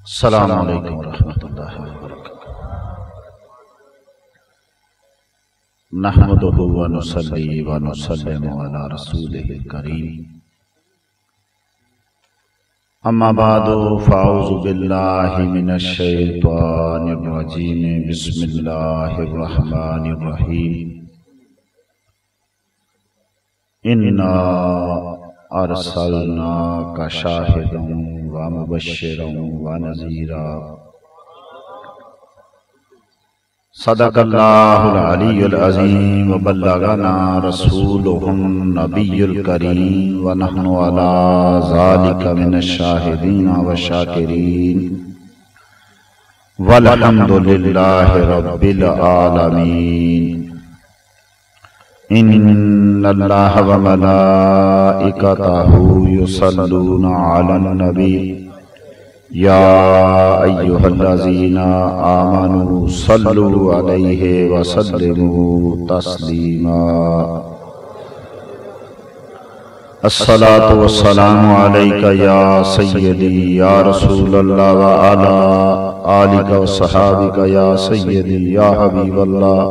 السلام علیکم ورحمۃ اللہ وبرکاتہ۔ نحمدہ ونصلی ونسلم علی رسولہ الکریم، اما بعد فاعوذ باللہ من الشیطان الرجیم، بسم اللہ الرحمن الرحیم۔ انا ارسلناک شاہدا ومبشرا ونذیرا۔ صدق اللہ العلی العظیم وبلغنا رسولہ النبی الکریم ونحن علی ذلک من الشاہدین والشاکرین والحمد للہ رب العالمین۔ ان اللہ وملائکتہ یصلون علی النبی یا ایہا الذین آمنوا صلوا علیہ وسلموا تسلیما۔ الصلاۃ والسلام علیک یا سیدی یا رسول اللہ وعلی آلک وصحابک یا سیدی یا حبیب اللہ۔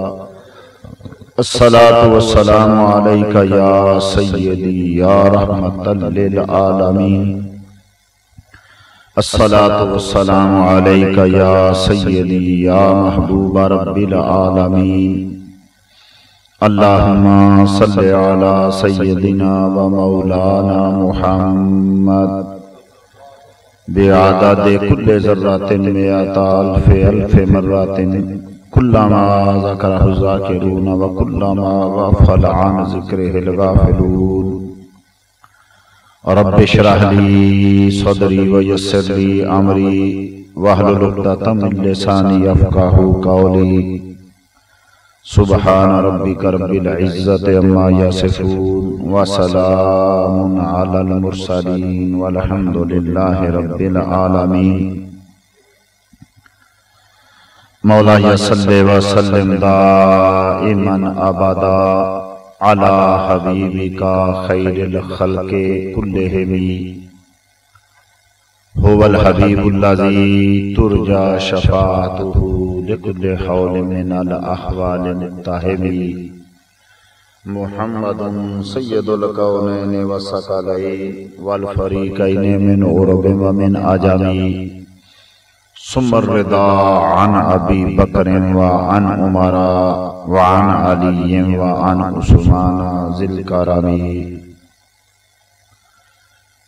الصلاۃ والسلام علیک یا سیدی یا رحمۃ للعالمین۔ الصلاۃ والسلام علیک یا سیدی یا محبوب رب العالمین۔ اللہم صلی علی سیدنا و مولانا محمد بعدد کل ذرات مئۃ الف الف مرات کلما ذکرہ الذاکرون وکلما غفل عن ذکرہ الغافلون۔ رب اشرح لی صدری ویسر لی امری واحلل عقدۃ من لسانی یفقہوا قولی۔ سبحان ربک رب العزۃ عما یصفون وسلام علی المرسلین والحمد للہ رب العالمین۔ مولایا صلی وسلم دائما ابدا علی حبیبک خیر الخلق کلہم۔ هو الحبیب الذی ترجى شفاعته لكل حول من الاحوال متهم۔ محمد سید الکونین والثقلین والفریقین من عرب ومن عجم۔ ثم الرضا عن ابی بکر وعن عمر وعن علی وعن عثمان ذی الکرم۔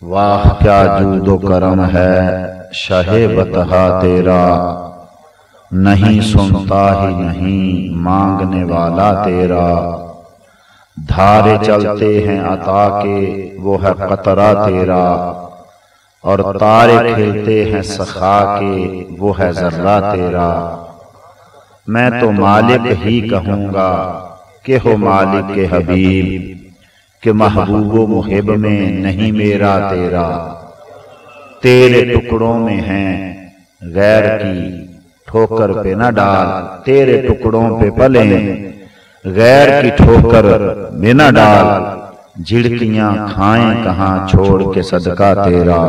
واہ کیا جود و کرم ہے شاہ بطحا تیرا، نہیں سنتا ہی نہیں مانگنے والا تیرا۔ دھارے چلتے ہیں عطا کے وہ ہے قطرہ تیرا، اور تارے کھلتے ہیں سخا کے وہ ہے ذرہ تیرا۔ میں تو مالک ہی کہوں گا کہ ہو مالک کے حبیب، کہ محبوب و محب میں نہیں میرا تیرا۔ تیرے ٹکڑوں میں ہیں غیر کی ٹھوکر پہ نہ ڈال، تیرے ٹکڑوں پہ پلیں غیر کی ٹھوکر میں نہ ڈال۔ جھڑکیاں کھائیں کہاں چھوڑ کے صدقہ تیرا،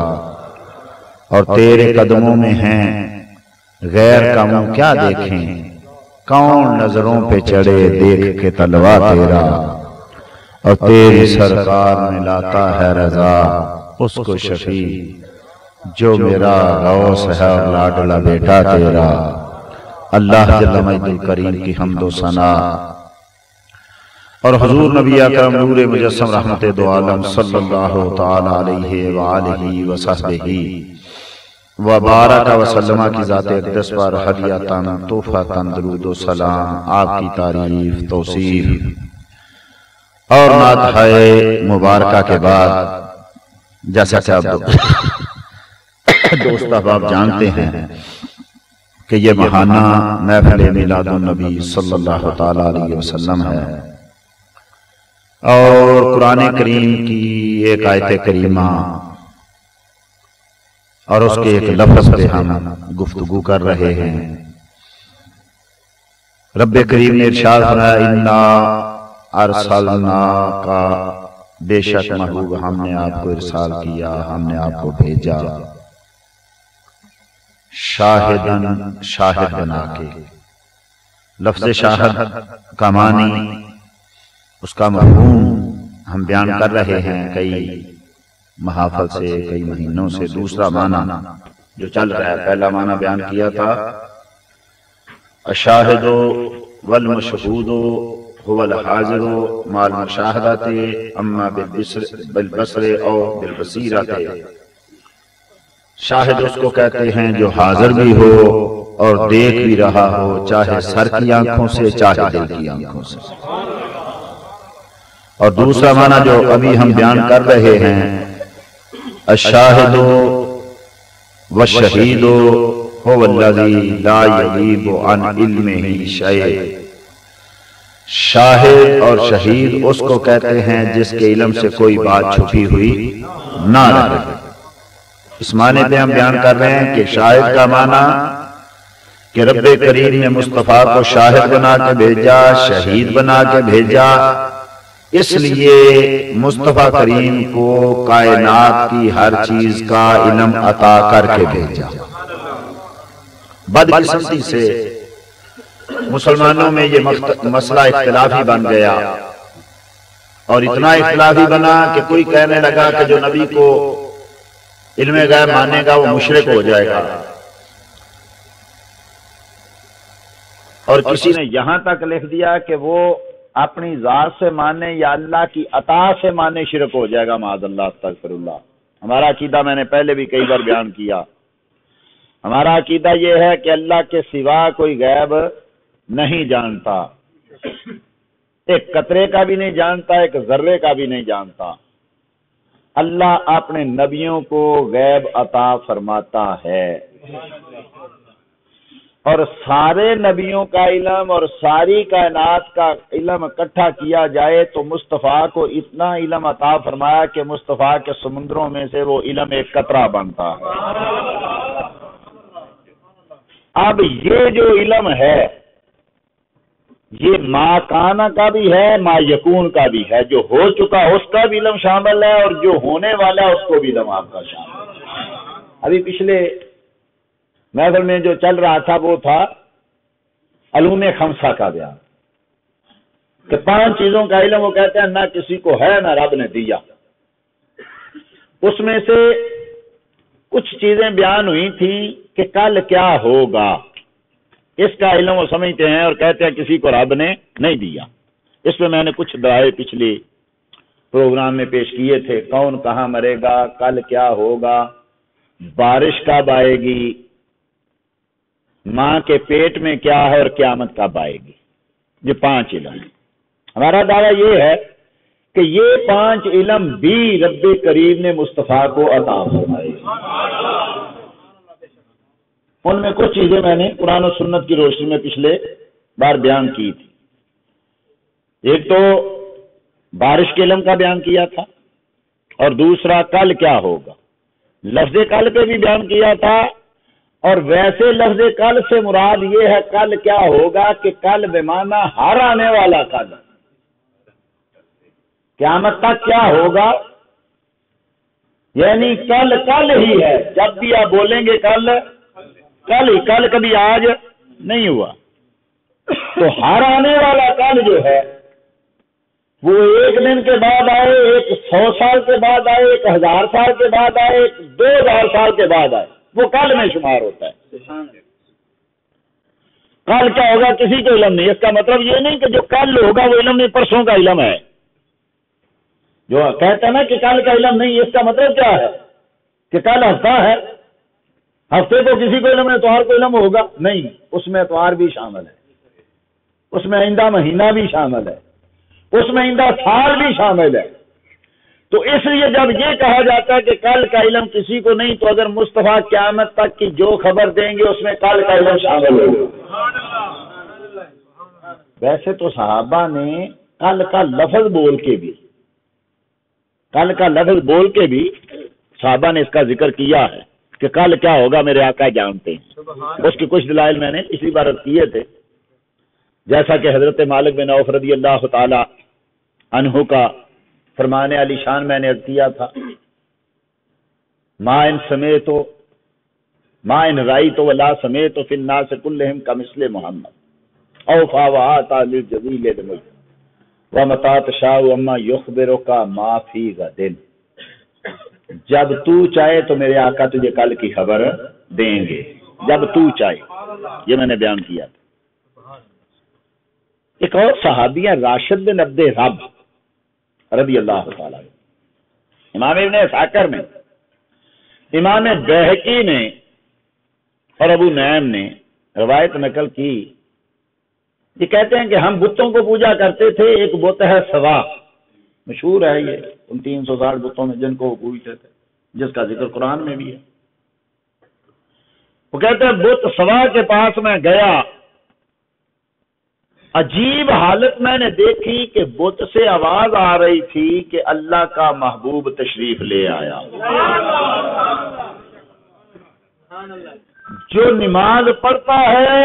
اور تیرے قدموں میں ہیں غیر کا منہ کیا دیکھیں، کون نظروں پہ چڑھے دیکھ کے تلوا تیرا۔ اور تیری سرکار میں لاتا ہے رضا اس کو شفیع، جو میرا غوث ہے اور لاڈلا بیٹا تیرا۔ اللہ جل مجد الکریم کی حمد و ثنا، اور حضور نبی اکرم نور مجسم رحمت دو عالم صلی اللہ تعالی علیہ وآلہ وصحبہ وبارک وسلم کی ذات اقدس پر ہدیۃً تحفۃً درود و سلام، آپ کی تعریف توصیف اور نعت مبارکہ کے بعد جیسا کہ آپ دوست احباب جانتے ہیں کہ یہ ماہانہ محفل میلاد النبی صلی اللہ تعالی علیہ وسلم ہے، اور قرآن کریم کی ایک آیت کریمہ اور اس کے ایک لفظ پہ ہم گفتگو کر رہے ہیں۔ رب کریم نے ارشاد فرمایا انا ارسلناک، بے شک محبوب ہم نے آپ کو ارسال کیا، ہم نے آپ کو بھیجا۔ شاہدن شاہد بنا کے۔ لفظ شاہد کا معنی، اس کا مفہوم ہم بیان کر رہے ہیں کئی محافل سے، کئی مہینوں سے۔ دوسرا معنی جو چل رہا ہے، پہلا معنی بیان کیا تھا الشاہد والمشہود هو الحاضر مع المشاہدۃ اما بالبصر او بالبصیرۃ۔ شاہد اس کو کہتے ہیں جو حاضر بھی ہو اور دیکھ بھی رہا ہو، چاہے سر کی آنکھوں سے چاہے دل کی آنکھوں سے۔ اور دوسرا معنی جو ابھی ہم بیان کر رہے ہیں، الشاہد والشہید هو الذی لا یغیب عن علمہ شیء۔ شاہد اور شہید اس کو کہتے ہیں جس کے علم سے کوئی بات چھپی ہوئی نہ رہے۔ اس معنی پہ ہم بیان کر رہے ہیں کہ شاہد کا معنی کہ رب کریم نے مصطفیٰ کو شاہد بنا کے بھیجا، شہید بنا کے بھیجا، اس لیے مصطفیٰ کریم کو کائنات کی ہر چیز کا علم عطا کر کے بھیجا۔ بدقسمتی سے مسلمانوں میں یہ مسئلہ اختلافی بن گیا، اور اتنا اختلافی بنا کہ کوئی کہنے لگا کہ جو نبی کو علم غیب مانے گا وہ مشرک ہو جائے گا، اور کسی نے یہاں تک لکھ دیا کہ وہ اپنی ذات سے مانے یا اللہ کی عطا سے مانے شرک ہو جائے گا، معاذ اللہ، استغفر اللہ۔ ہمارا عقیدہ میں نے پہلے بھی کئی بار بیان کیا، ہمارا عقیدہ یہ ہے کہ اللہ کے سوا کوئی غیب نہیں جانتا، ایک قطرے کا بھی نہیں جانتا، ایک ذرے کا بھی نہیں جانتا۔ اللہ اپنے نبیوں کو غیب عطا فرماتا ہے، اور سارے نبیوں کا علم اور ساری کائنات کا علم اکٹھا کیا جائے تو مصطفیٰ کو اتنا علم عطا فرمایا کہ مصطفیٰ کے سمندروں میں سے وہ علم ایک قطرہ بنتا ہے۔ اب یہ جو علم ہے یہ ما کانا کا بھی ہے، ما یکون کا بھی ہے، جو ہو چکا اس کا بھی علم شامل ہے، اور جو ہونے والا ہے اس کو بھی علم آپ کا شامل ہے۔ ابھی پچھلے محفل میں جو چل رہا تھا وہ تھا علوم خمسہ کا بیان، کہ 5 چیزوں کا علم وہ کہتے ہیں نہ کسی کو ہے نہ رب نے دیا۔ اس میں سے کچھ چیزیں بیان ہوئی تھیں کہ کل کیا ہوگا، اس کا علم وہ سمجھتے ہیں اور کہتے ہیں کسی کو رب نے نہیں دیا۔ اس پہ میں نے کچھ دعائیں پچھلی پروگرام میں پیش کیے تھے، کون کہاں مرے گا، کل کیا ہوگا، بارش کب آئے گی، ماں کے پیٹ میں کیا ہے، اور قیامت کب آئے گی۔ یہ 5 علم ہیں۔ ہمارا دعویٰ یہ ہے کہ یہ 5 علم بھی رب کریم نے مصطفیٰ کو عطا فرمائے۔ ان میں کچھ چیزیں میں نے قرآن و سنت کی روشنی میں پچھلے بار بیان کی تھی۔ ایک تو بارش کے علم کا بیان کیا تھا، اور دوسرا کل کیا ہوگا، لفظ کل پہ بھی بیان کیا تھا، اور ویسے لفظ کل سے مراد یہ ہے کل کیا ہوگا کہ کل بمعنی ہر آنے والا کل، قیامت تک کیا ہوگا، یعنی کل کل ہی ہے، جب بھی آپ بولیں گے کل کل ہی، کل کبھی آج نہیں ہوا۔ تو ہر آنے والا کل جو ہے وہ 1 دن کے بعد آئے، ایک 100 سال کے بعد آئے، ایک 1000 سال کے بعد آئے، ایک 2000 سال کے بعد آئے، وہ کل میں شمار ہوتا ہے۔ کل کیا ہوگا کسی کو علم نہیں۔ اس کا مطلب یہ نہیں کہ جو کل ہوگا وہ علم نہیں، پرسوں کا علم ہے۔ جو کہتا ہے نا کہ کل کا علم نہیں، اس کا مطلب کیا ہے کہ کل ہفتہ ہے، ہفتے کو کسی کو علم ہے، اتوار کو علم ہوگا نہیں، اس میں اتوار بھی شامل ہے، اس میں آئندہ مہینہ بھی شامل ہے، اس میں آئندہ سال بھی شامل ہے۔ تو اس لیے جب یہ کہا جاتا ہے کہ کل کا علم کسی کو نہیں، تو اگر مصطفیٰ قیامت تک کی جو خبر دیں گے اس میں کل کا علم شامل ہوگا۔ ویسے تو صحابہ نے کل کا لفظ بول کے بھی صحابہ نے اس کا ذکر کیا ہے کہ کل کیا ہوگا میرے آقا جانتے ہیں۔ اس کے کچھ دلائل میں نے اسی بار کیے تھے، جیسا کہ حضرت مالک بن عوف رضی اللہ تعالی عنہ کا فرمان علی شان میں نے عرض کیا تھا، ما ان سمیتو ما ان رائی تو ولا سمے تو فی الناس کلہم کمثل محمد اوفا وآتا للجزیل الملک ومتا تشاء اما یخبرک ما فی غد، جب تو چاہے تو میرے آقا تجھے کل کی خبر دیں گے، جب تو چاہے، یہ میں نے بیان کیا تھا۔ ایک اور صحابی ہے راشد بن عبد رب رضی اللہ تعالی عنہ، امام ابن اسحاق میں، امام بہقی نے اور ابو نعیم نے روایت نقل کی، یہ کہتے ہیں کہ ہم بتوں کو پوجا کرتے تھے، ایک بت ہے سوا، مشہور ہے یہ ان 360 بتوں میں جن کو وہ پوجتے تھے، جس کا ذکر قرآن میں بھی ہے۔ وہ کہتے ہیں بت سوا کے پاس میں گیا، عجیب حالت میں نے دیکھی کہ بت سے آواز آ رہی تھی کہ اللہ کا محبوب تشریف لے آیا، جو نماز پڑھتا ہے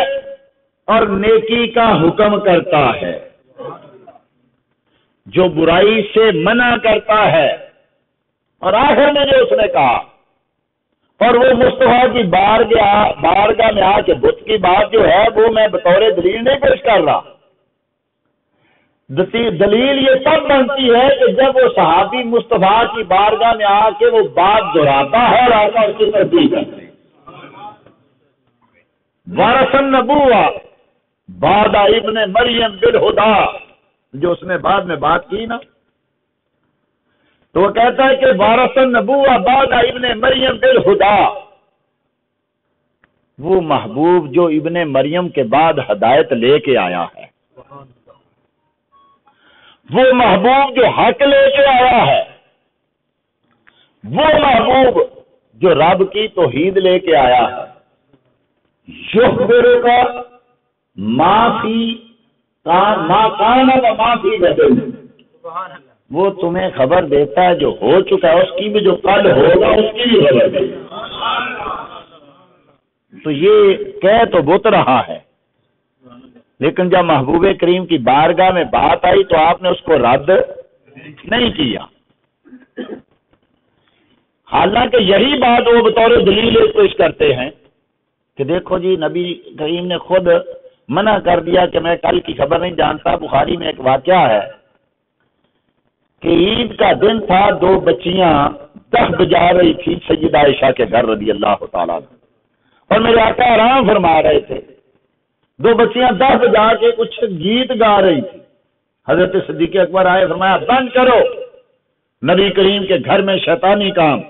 اور نیکی کا حکم کرتا ہے، جو برائی سے منع کرتا ہے، اور آخر میں جو اس نے کہا، اور وہ مصطفیٰ کی بارگاہ میں آ کے بت کی بات جو ہے وہ میں بطور دلیل نہیں پیش کر رہا، دلیل یہ تب بنتی ہے کہ جب وہ صحابی مصطفیٰ کی بارگاہ میں آ کے وہ بات دہراتا ہے اور آقا اس کی تصدیق کرتے ہیں۔ وارث النبوہ بعد ابن مریم بالہدا، جو اس نے بعد میں بات کی نا، تو وہ کہتا ہے کہ وارث النبوہ بعد ابن مریم بالہدا، وہ محبوب جو ابن مریم کے بعد ہدایت لے کے آیا ہے، وہ محبوب جو حق لے کے آیا ہے، وہ محبوب جو رب کی توحید لے کے آیا ہے، یخبرک ما کان و ما فی غد، وہ تمہیں خبر دیتا ہے جو ہو چکا ہے، اس کی بھی جو کل ہوگا اس کی بھی خبر دے۔ تو یہ کہہ تو بت رہا ہے، لیکن جب محبوب کریم کی بارگاہ میں بات آئی تو آپ نے اس کو رد نہیں کیا، حالانکہ یہی بات وہ بطور دلیل پیش کرتے ہیں کہ دیکھو جی نبی کریم نے خود منع کر دیا کہ میں کل کی خبر نہیں جانتا۔ بخاری میں ایک واقعہ ہے کہ عید کا دن تھا، دو بچیاں دف بجا رہی تھی سیدہ عائشہ کے گھر رضی اللہ تعالیٰ عنہ، اور میرے آقا آرام فرما رہے تھے، دو بچیاں دف بجا کے کچھ گیت گا رہی تھی، حضرت صدیق اکبر آئے، فرمایا بند کرو، نبی کریم کے گھر میں شیطانی کام۔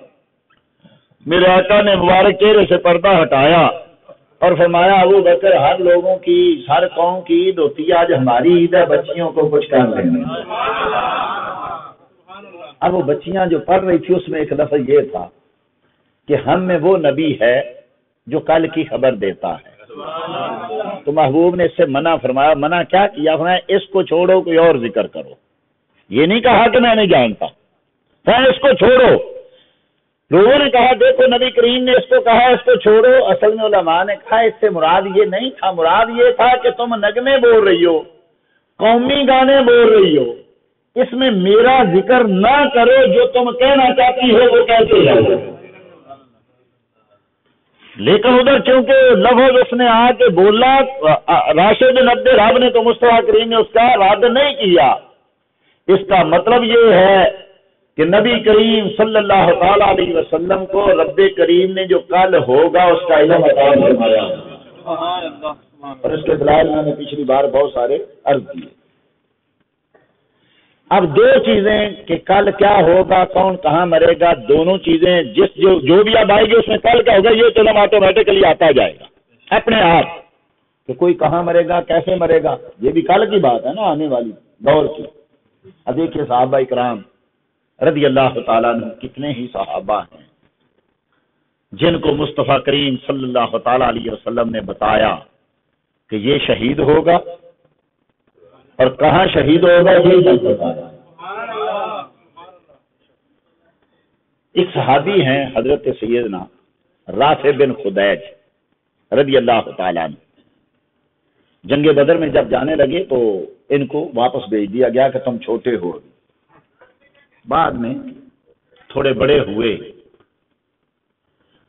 میرے آقا نے مبارک چہرے سے پردہ ہٹایا اور فرمایا ابو بکر، ہر لوگوں کی، ہر قوم کی عید ہوتی ہے، آج ہماری عید ہے، بچیوں کو کچھ کر لیں گے۔ اب وہ بچیاں جو پڑھ رہی تھی اس میں ایک لفظ یہ تھا کہ ہم میں وہ نبی ہے جو کل کی خبر دیتا ہے۔ تو محبوب نے اس سے منع فرمایا، منع کیا کیا؟ فرمایا اس کو چھوڑو، کوئی اور ذکر کرو، یہ نہیں کہا کہ میں نہیں جانتا، اس کو چھوڑو۔ لوگوں نے کہا دیکھو نبی کریم نے اس کو کہا اس کو چھوڑو، اصل میں علماء نے کہا اس سے مراد یہ نہیں تھا، مراد یہ تھا کہ تم نغمے بول رہی ہو، قومی گانے بول رہی ہو، اس میں میرا ذکر نہ کرو، جو تم کہنا چاہتی ہو وہ کہتے جاؤ۔ لیکن ادھر چونکہ لفظ اس نے آ کے بولا، راشد بن عبد رب نے تو مصطفیٰ کریم نے اس کا رد نہیں کیا۔ اس کا مطلب یہ ہے کہ نبی کریم صلی اللہ تعالی علیہ وسلم کو رب کریم نے جو کل ہوگا اس کا علم عطا فرمایا، اور اس کے دلائل میں نے پچھلی بار بہت سارے عرض کیے۔ اب دو چیزیں کہ کل کیا ہوگا، کون کہاں مرے گا، دونوں چیزیں جو بھی اب آئے گی اس میں کل کیا ہوگا یہ تو علم آٹومیٹکلی آتا جائے گا اپنے آپ، کہ کوئی کہاں مرے گا، کیسے مرے گا، یہ بھی کل کی بات ہے نا، آنے والی دور کی۔ اب دیکھیے صحابہ اکرام رضی اللہ تعالیٰ عنہ، کتنے ہی صحابہ ہیں جن کو مصطفیٰ کریم صلی اللہ تعالیٰ علیہ وسلم نے بتایا کہ یہ شہید ہوگا، اور کہاں شہید ہوگا یہ نہیں بتایا۔ ایک صحابی ہیں حضرت سیدنا رافع بن خدیج رضی اللہ تعالیٰ عنہ، جنگ بدر میں جب جانے لگے تو ان کو واپس بھیج دیا گیا کہ تم چھوٹے ہو، بعد میں تھوڑے بڑے ہوئے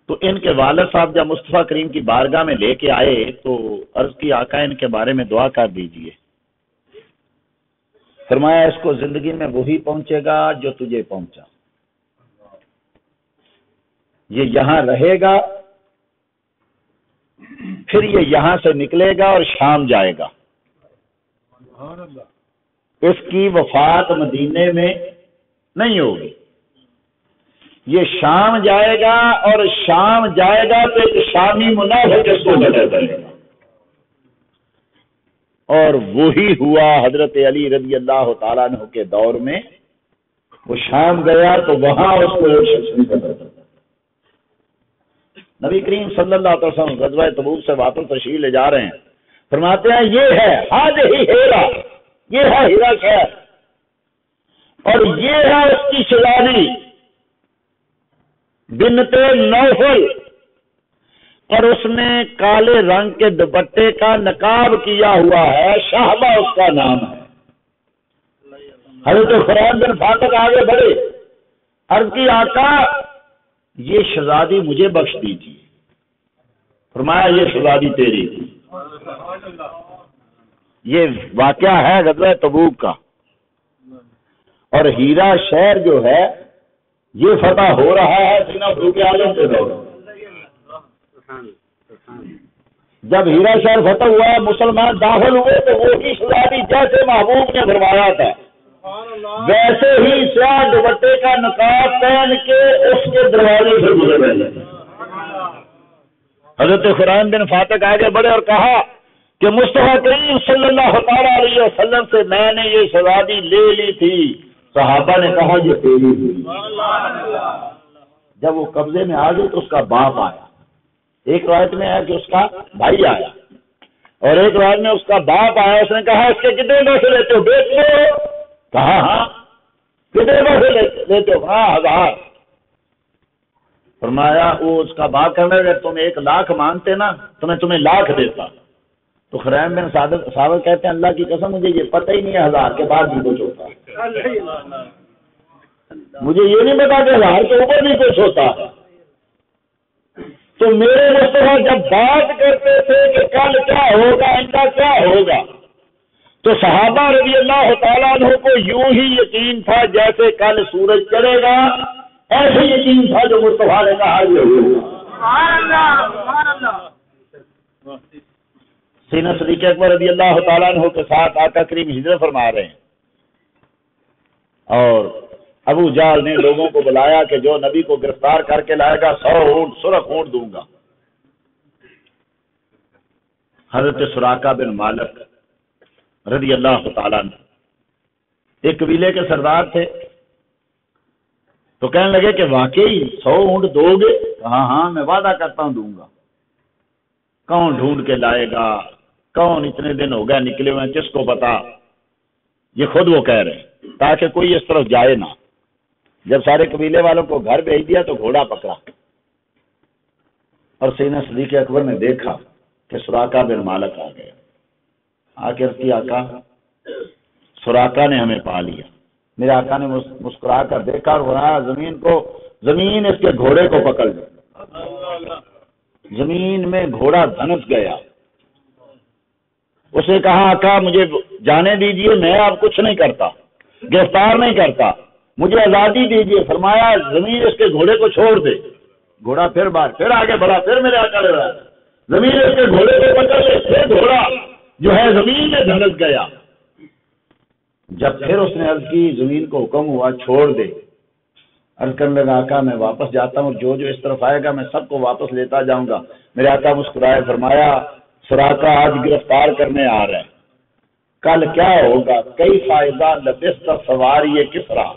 تو ان کے والد صاحب جب مصطفیٰ کریم کی بارگاہ میں لے کے آئے تو عرض کی آقا ان کے بارے میں دعا کر دیجئے. فرمایا اس کو زندگی میں وہی پہنچے گا جو تجھے پہنچا. یہ یہاں رہے گا، پھر یہ یہاں سے نکلے گا اور شام جائے گا. اس کی وفات مدینے میں نہیں ہوگی. یہ شام جائے گا اور شام جائے گا تو ایک شامی منافق اس کو بدل کرے گا. اور وہی ہوا حضرت علی رضی اللہ تعالیٰ عنہ کے دور میں. وہ شام گیا تو وہاں اس کو بدل کر. نبی کریم صلی اللہ علیہ وسلم غزوہ تبوک سے واپس تشریف لے جا رہے ہیں. فرماتے ہیں یہ ہے آج ہی ہیرا، یہ ہے ہیرا شہر، اور یہ ہے اس کی شہزادی بنت نوفل، اور اس نے کالے رنگ کے دوپٹے کا نقاب کیا ہوا ہے، شہبہ اس کا نام ہے. حضرت خرام بن فاطق آگے بڑھے، عرض کی آقا یہ شہزادی مجھے بخش دیجیے. فرمایا یہ شہزادی تیری. یہ واقعہ ہے غزوہ تبوک کا. اور ہیرا شہر جو ہے یہ فتح ہو رہا ہے سینا فاروق اعظم کے دور. جب ہیرا شہر فتح ہوا، مسلمان داخل ہوئے تو وہی شہزادی جیسے محبوب نے فرمایا تھا ویسے ہی سیاہ دوپٹے کا نقاب پہن کے اس کے دروازے سے گزر رہے. حضرت خرام بن فاطق آگے بڑھے اور کہا کہ مصطفیٰ کریم صلی اللہ تعالی علیہ وسلم سے میں نے یہ شہزادی لے لی تھی. صحابہ نے کہا یہ تیری ہوئی. جب وہ قبضے میں آ گئی تو اس کا باپ آیا. ایک روایت میں ہے کہ اس کا بھائی آیا، اور ایک روایت میں اس کا باپ آیا. اس نے کہا اس کے کتنے پیسے لیتے ہو؟ بیچ لو. کہا ہاں. کتنے پیسے لیتے ہو؟ ہاں 1000. فرمایا وہ اس کا باپ کہنے لگا تم 1 لاکھ مانگتے نا تو میں تمہیں 1,00,000 دیتا. تو خرام بن صاحب کہتے ہیں اللہ کی قسم مجھے یہ پتہ ہی نہیں ہے 1000 کے بعد بھی کچھ ہوتا ہے. مجھے یہ نہیں پتا کہ 1000 کے اوپر بھی کچھ ہوتا ہے. تو میرے مصطفیٰ جب بات کرتے تھے کہ کل کیا ہوگا، ان کا کیا ہوگا، تو صحابہ رضی اللہ تعالیٰ عنہ کو یوں ہی یقین تھا جیسے کل سورج چڑھے گا. ایسے یقین تھا جو مصطفیٰ نے کہا یہ ہوگا. سیدنا صدیق اکبر رضی اللہ تعالیٰ عنہ کے ساتھ آقا کریم ہجرت فرما رہے ہیں، اور ابو جہل نے لوگوں کو بلایا کہ جو نبی کو گرفتار کر کے لائے گا 100 اونٹ سرخ اونٹ دوں گا. حضرت سراقہ بن مالک رضی اللہ تعالیٰ عنہ ایک قبیلے کے سردار تھے. تو کہنے لگے کہ واقعی 100 اونٹ دو گے؟ ہاں ہاں میں وعدہ کرتا ہوں دوں گا. کون ڈھونڈ کے لائے گا، کون اتنے دن ہو گئے نکلے ہوئے، کس کو پتا. یہ خود وہ کہہ رہے ہیں تاکہ کوئی اس طرف جائے نہ. جب سارے قبیلے والوں کو گھر بھیج دیا تو گھوڑا پکڑا، اور سیدنا صدیق اکبر نے دیکھا کہ سراقہ بن مالک آ گیا. آ کے عرض کی آقا سراقہ نے ہمیں پا لیا. میرے آقا نے مسکرا کر دیکھا اور بنایا زمین اس کے گھوڑے کو پکڑ لی. زمین میں گھوڑا دھنس گیا. اس نے کہا آقا مجھے جانے دیجئے، میں اب کچھ نہیں کرتا، گرفتار نہیں کرتا، مجھے آزادی دیجئے. فرمایا زمین اس کے گھوڑے کو چھوڑ دے. گھوڑا پھر آگے بڑھا. پھر میرے آقا نے رہا زمین اس کے گھوڑے کو پکڑ لے. پھر گھوڑا جو ہے زمین میں دھنس گیا. جب پھر اس نے عرض کی زمین کو حکم ہوا چھوڑ دے. عرض کرنے لگا آقا میں واپس جاتا ہوں، جو اس طرف آئے گا میں سب کو واپس لیتا جاؤں گا. میرے آقا مسکرائے. فرمایا سراقہ آج گرفتار کرنے آ رہے ہیں، کل کیا ہوگا؟ کئی فائدہ لبست سواری کسرا.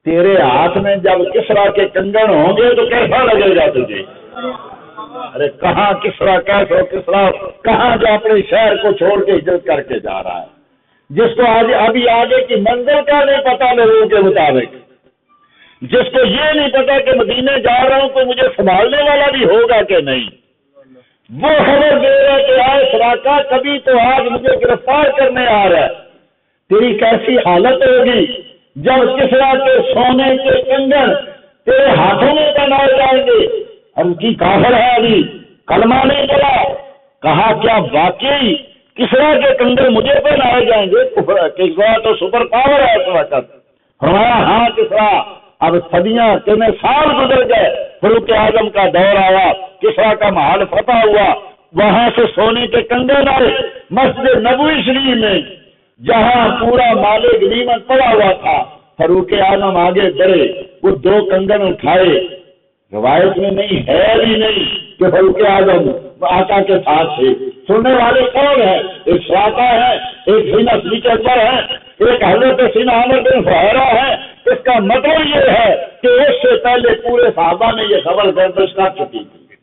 تیرے ہاتھ میں جب کسرا کے کنگن ہوں گے تو کیسا لگے گا تجھے؟ ارے کہاں کسرا، کیسا کسرا، کہاں جو اپنے شہر کو چھوڑ کے ہجرت کر کے جا رہا ہے، جس کو آج ابھی آگے کی منزل کا نہیں پتا لوگوں کے مطابق، جس کو یہ نہیں پتا کہ مدینے جا رہا ہوں تو مجھے سنبھالنے والا بھی ہوگا کہ نہیں. وہ خبر دے رہا ہے کہ آئے سراقہ کبھی تو آج مجھے گرفتار کرنے آ رہا ہے. تیری کیسی حالت ہوگی جب کسرا کے سونے کے کنگن تیرے ہاتھوں میں پہنائے جائیں گے۔ ان کی کافر ہے، ابھی کلمہ نہیں پڑا۔ کہا کیا واقعی کسرا کے کنگن مجھے پہنائے جائیں گے؟ کسرا تو سپر پاور ہے اس وقت۔ فرمایا ہاں کسرا، اب صدیاں کتنے سال گزر گئے، فاروق اعظم کا دور آیا، کسرا کا محل فتح ہوا، وہاں سے سونے کے کنگن آئے مسجد نبوی شریف میں، جہاں پورا مال غنیمت پڑا ہوا تھا۔ فاروق اعظم آگے بڑھے، وہ 2 کنگن اٹھائے، روایت میں نہیں ہے بھی نہیں کہ فاروق اعظم آقا کے ساتھ تھے۔ سننے والے کون ہیں؟ ایک سراقہ ہے، ایک سینہ صدیق اکبر ہے، ایک حضرت سینہ عمر بن فہرہ ہے۔ اس کا مطلب یہ ہے کہ اس سے پہلے پورے صحابہ نے یہ خبر گردش کر چکی تھی۔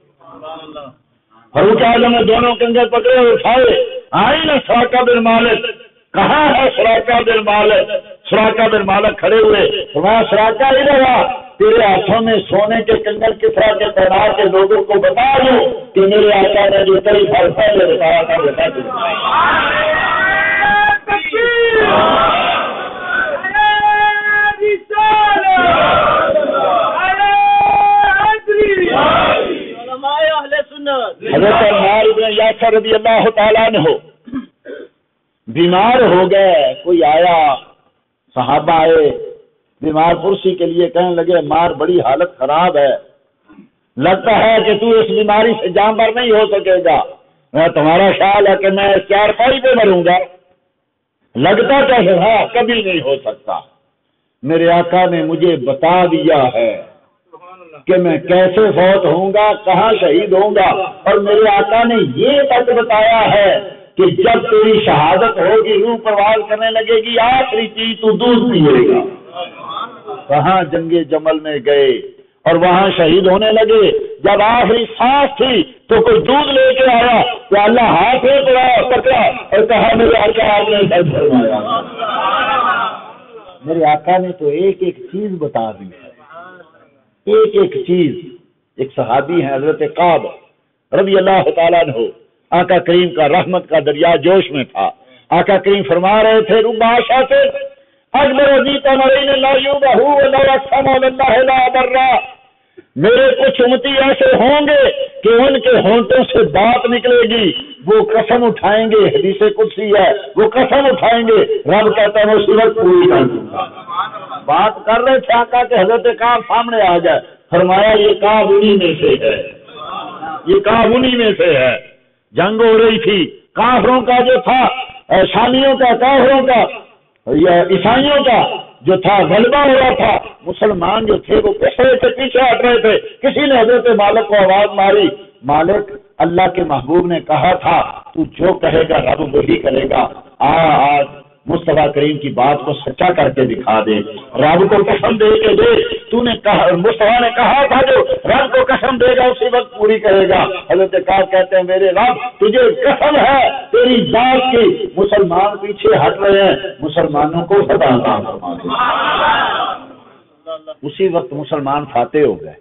فاروق اعظم نے دونوں کنگن پکڑے اور اٹھائے، آئی نا سراقہ بن مالک، کہاں ہے سراقہ بن مالک؟ سراقہ بن مالک کھڑے ہوئے، وہاں سراقہ ادھر آ، تیرے ہاتھوں میں سونے کے کنگن کسرا کے پہنا کے لوگوں کو بتا دوں کہ میرے آقا نے جو کئی سال پہلے بتایا تھا بتا دوں۔ حضرت عمار بن یاسر رضی اللہ تعالیٰ عنہ بیمار ہو گئے، کوئی آیا، صحابہ آئے، بیمار پرسی کے لیے کہنے لگے مار بڑی حالت خراب ہے، لگتا ہے کہ تو اس بیماری سے جان بر نہیں ہو سکے گا، میں تمہارا خیال ہے کہ میں 4 پائی پہ مروں گا؟ لگتا کیسے ہے؟ کبھی نہیں ہو سکتا، میرے آقا نے مجھے بتا دیا ہے کہ میں کیسے فوت ہوں گا، کہاں شہید ہوں گا، اور میرے آقا نے یہ تک بتایا ہے کہ جب تیری شہادت ہوگی، روح پرواز کرنے لگے گی، آخری چیز تو دودھ پیے گا۔ کہاں جنگ جمل میں گئے اور وہاں شہید ہونے لگے، جب آخری سانس تھی تو کوئی دودھ لے کے آیا تو اللہ ہاتھ میں پکڑا اور کہا میرے آقا آپ نے سچ فرمایا۔ میرے آقا نے تو ایک ایک چیز بتا دی ہے، ایک ایک چیز۔ ایک صحابی ہیں حضرت قعب رضی اللہ تعالیٰ عنہ، آقا کریم کا رحمت کا دریا جوش میں تھا، آقا کریم فرما رہے تھے ربا شافر اکبر عزیز تمرین لا یوبہ ولا اقسم اللہ لا برا، میرے کچھ امتی ایسے ہوں گے کہ ان کے ہونٹوں سے بات نکلے گی، وہ قسم اٹھائیں گے، حدیث قدسی ہے، وہ قسم اٹھائیں گے، رب کہتا ہے میں صورت پوری کر دوں گا۔ بات کر رہے تھے آقا کہ حضرت قعب سامنے آ گئے، فرمایا یہ قعب انہی میں سے ہے، یہ قعب انہی میں سے ہے۔ جنگ ہو رہی تھی، کافروں کا جو تھا، شامیوں کا، کافروں کا یا عیسائیوں کا جو تھا غلبہ ہو رہا تھا، مسلمان جو تھے وہ پچھڑے سے پیچھے ہٹ رہے تھے۔ کسی نے حضرت مالک کو آواز ماری، مالک اللہ کے محبوب نے کہا تھا تو جو کہے گا رب وہی کرے گا، آج مصطفیٰ کریم کی بات کو سچا کر کے دکھا دے، رب کو قسم دے کے دے، تو نے کہا، مصطفیٰ نے کہا تھا جو رب کو قسم دے گا اسی وقت پوری کرے گا۔ حضرت قعب کہتے ہیں میرے رب تجھے قسم ہے تیری ذات کی، مسلمان پیچھے ہٹ رہے ہیں، مسلمانوں کو فتح عطا فرما دے۔ اسی وقت مسلمان فاتح ہو گئے۔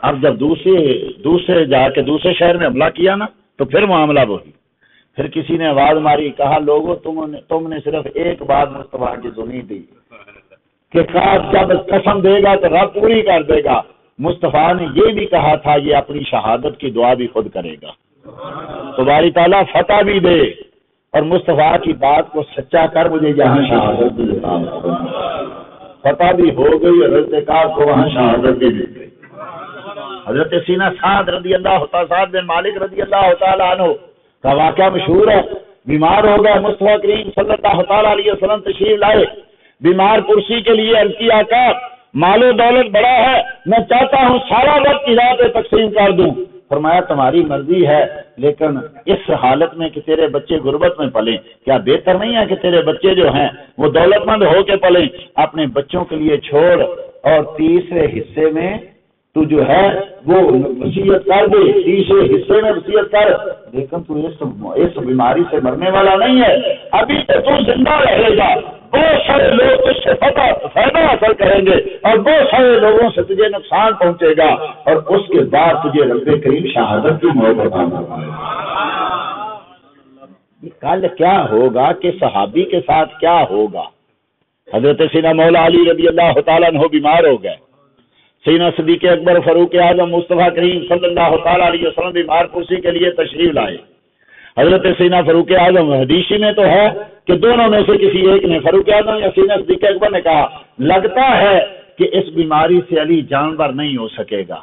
اب جب دوسرے جا کے دوسرے شہر میں حملہ کیا نا تو پھر معاملہ وہی، پھر کسی نے آواز ماری، کہا لوگوں تم نے صرف ایک بات مصطفیٰ کی سنی تھی کہ جب قسم دے گا تو رب پوری کر دے گا، مصطفیٰ نے یہ بھی کہا تھا یہ اپنی شہادت کی دعا بھی خود کرے گا، تو باری تعالیٰ فتح بھی دے اور مصطفیٰ کی بات کو سچا کر مجھے یہاں شہادت بھی دے۔ فتح بھی ہو گئی، حضرت قعب کو وہاں شہادت بھی دی گئی۔ حضرت سینہ سعد رضی اللہ تعالیٰ، سعد بن مالک رضی اللہ تعالیٰ عنہ کا واقعہ مشہور ہے، بیمار ہو گئے، مصطفیٰ کریم صلی اللہ تعالیٰ علیہ وسلم تشریف لائے، بیمار کرسی کے لیے عرض کیا آقا مال و دولت بڑا ہے، میں چاہتا ہوں سارا وقت کی راہ پہ تقسیم کر دوں۔ فرمایا تمہاری مرضی ہے، لیکن اس حالت میں کہ تیرے بچے غربت میں پلیں، کیا بہتر نہیں ہے کہ تیرے بچے جو ہیں وہ دولت مند ہو کے پلیں؟ اپنے بچوں کے لیے چھوڑ اور تیسرے حصے میں تو جو ہے وہ وصیت کر دے، تیسرے حصے میں وصیت کر، لیکن تو اس بیماری سے مرنے والا نہیں ہے، ابھی تو زندہ رہے گا، بہت سارے لوگ اس سے فائدہ حاصل کریں گے اور بہت سارے لوگوں سے تجھے نقصان پہنچے گا، اور اس کے بعد تجھے رب کریم شہادت کی موت عطا فرمائے گا۔ کل کیا ہوگا کہ صحابی کے ساتھ کیا ہوگا؟ حضرت سیدنا مولا علی رضی اللہ تعالیٰ عنہ بیمار ہو گئے، سیدنا صدیق اکبر فاروق اعظم مصطفیٰ کریم صلی اللہ تعالیٰ علیہ وسلم بیمار پرسی کے لیے تشریف لائے. حضرت سیدنا فاروق اعظم حدیثی میں تو ہے کہ دونوں میں سے کسی ایک نے، فاروق اعظم یا سیدنا صدیق اکبر نے کہا لگتا ہے کہ اس بیماری سے علی جانور نہیں ہو سکے گا.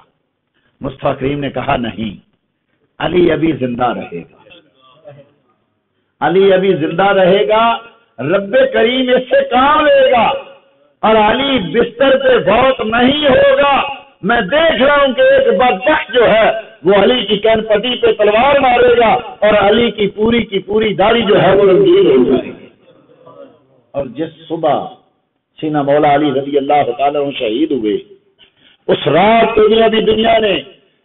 مصطفیٰ کریم نے کہا نہیں، علی ابھی زندہ رہے گا، علی ابھی زندہ رہے گا، رب کریم اس سے کام لے گا اور علی بستر پہ فوت نہیں ہوگا. میں دیکھ رہا ہوں کہ ایک بدبخت جو ہے وہ علی کی کین پٹی پہ تلوار مارے گا اور علی کی پوری داڑھی جو ہے وہ رنگین ہو جائے گی. اور جس صبح سیدنا مولا علی رضی اللہ تعالیٰ عنہ شہید ہوئے، اس رات کو بھی ابھی دنیا نے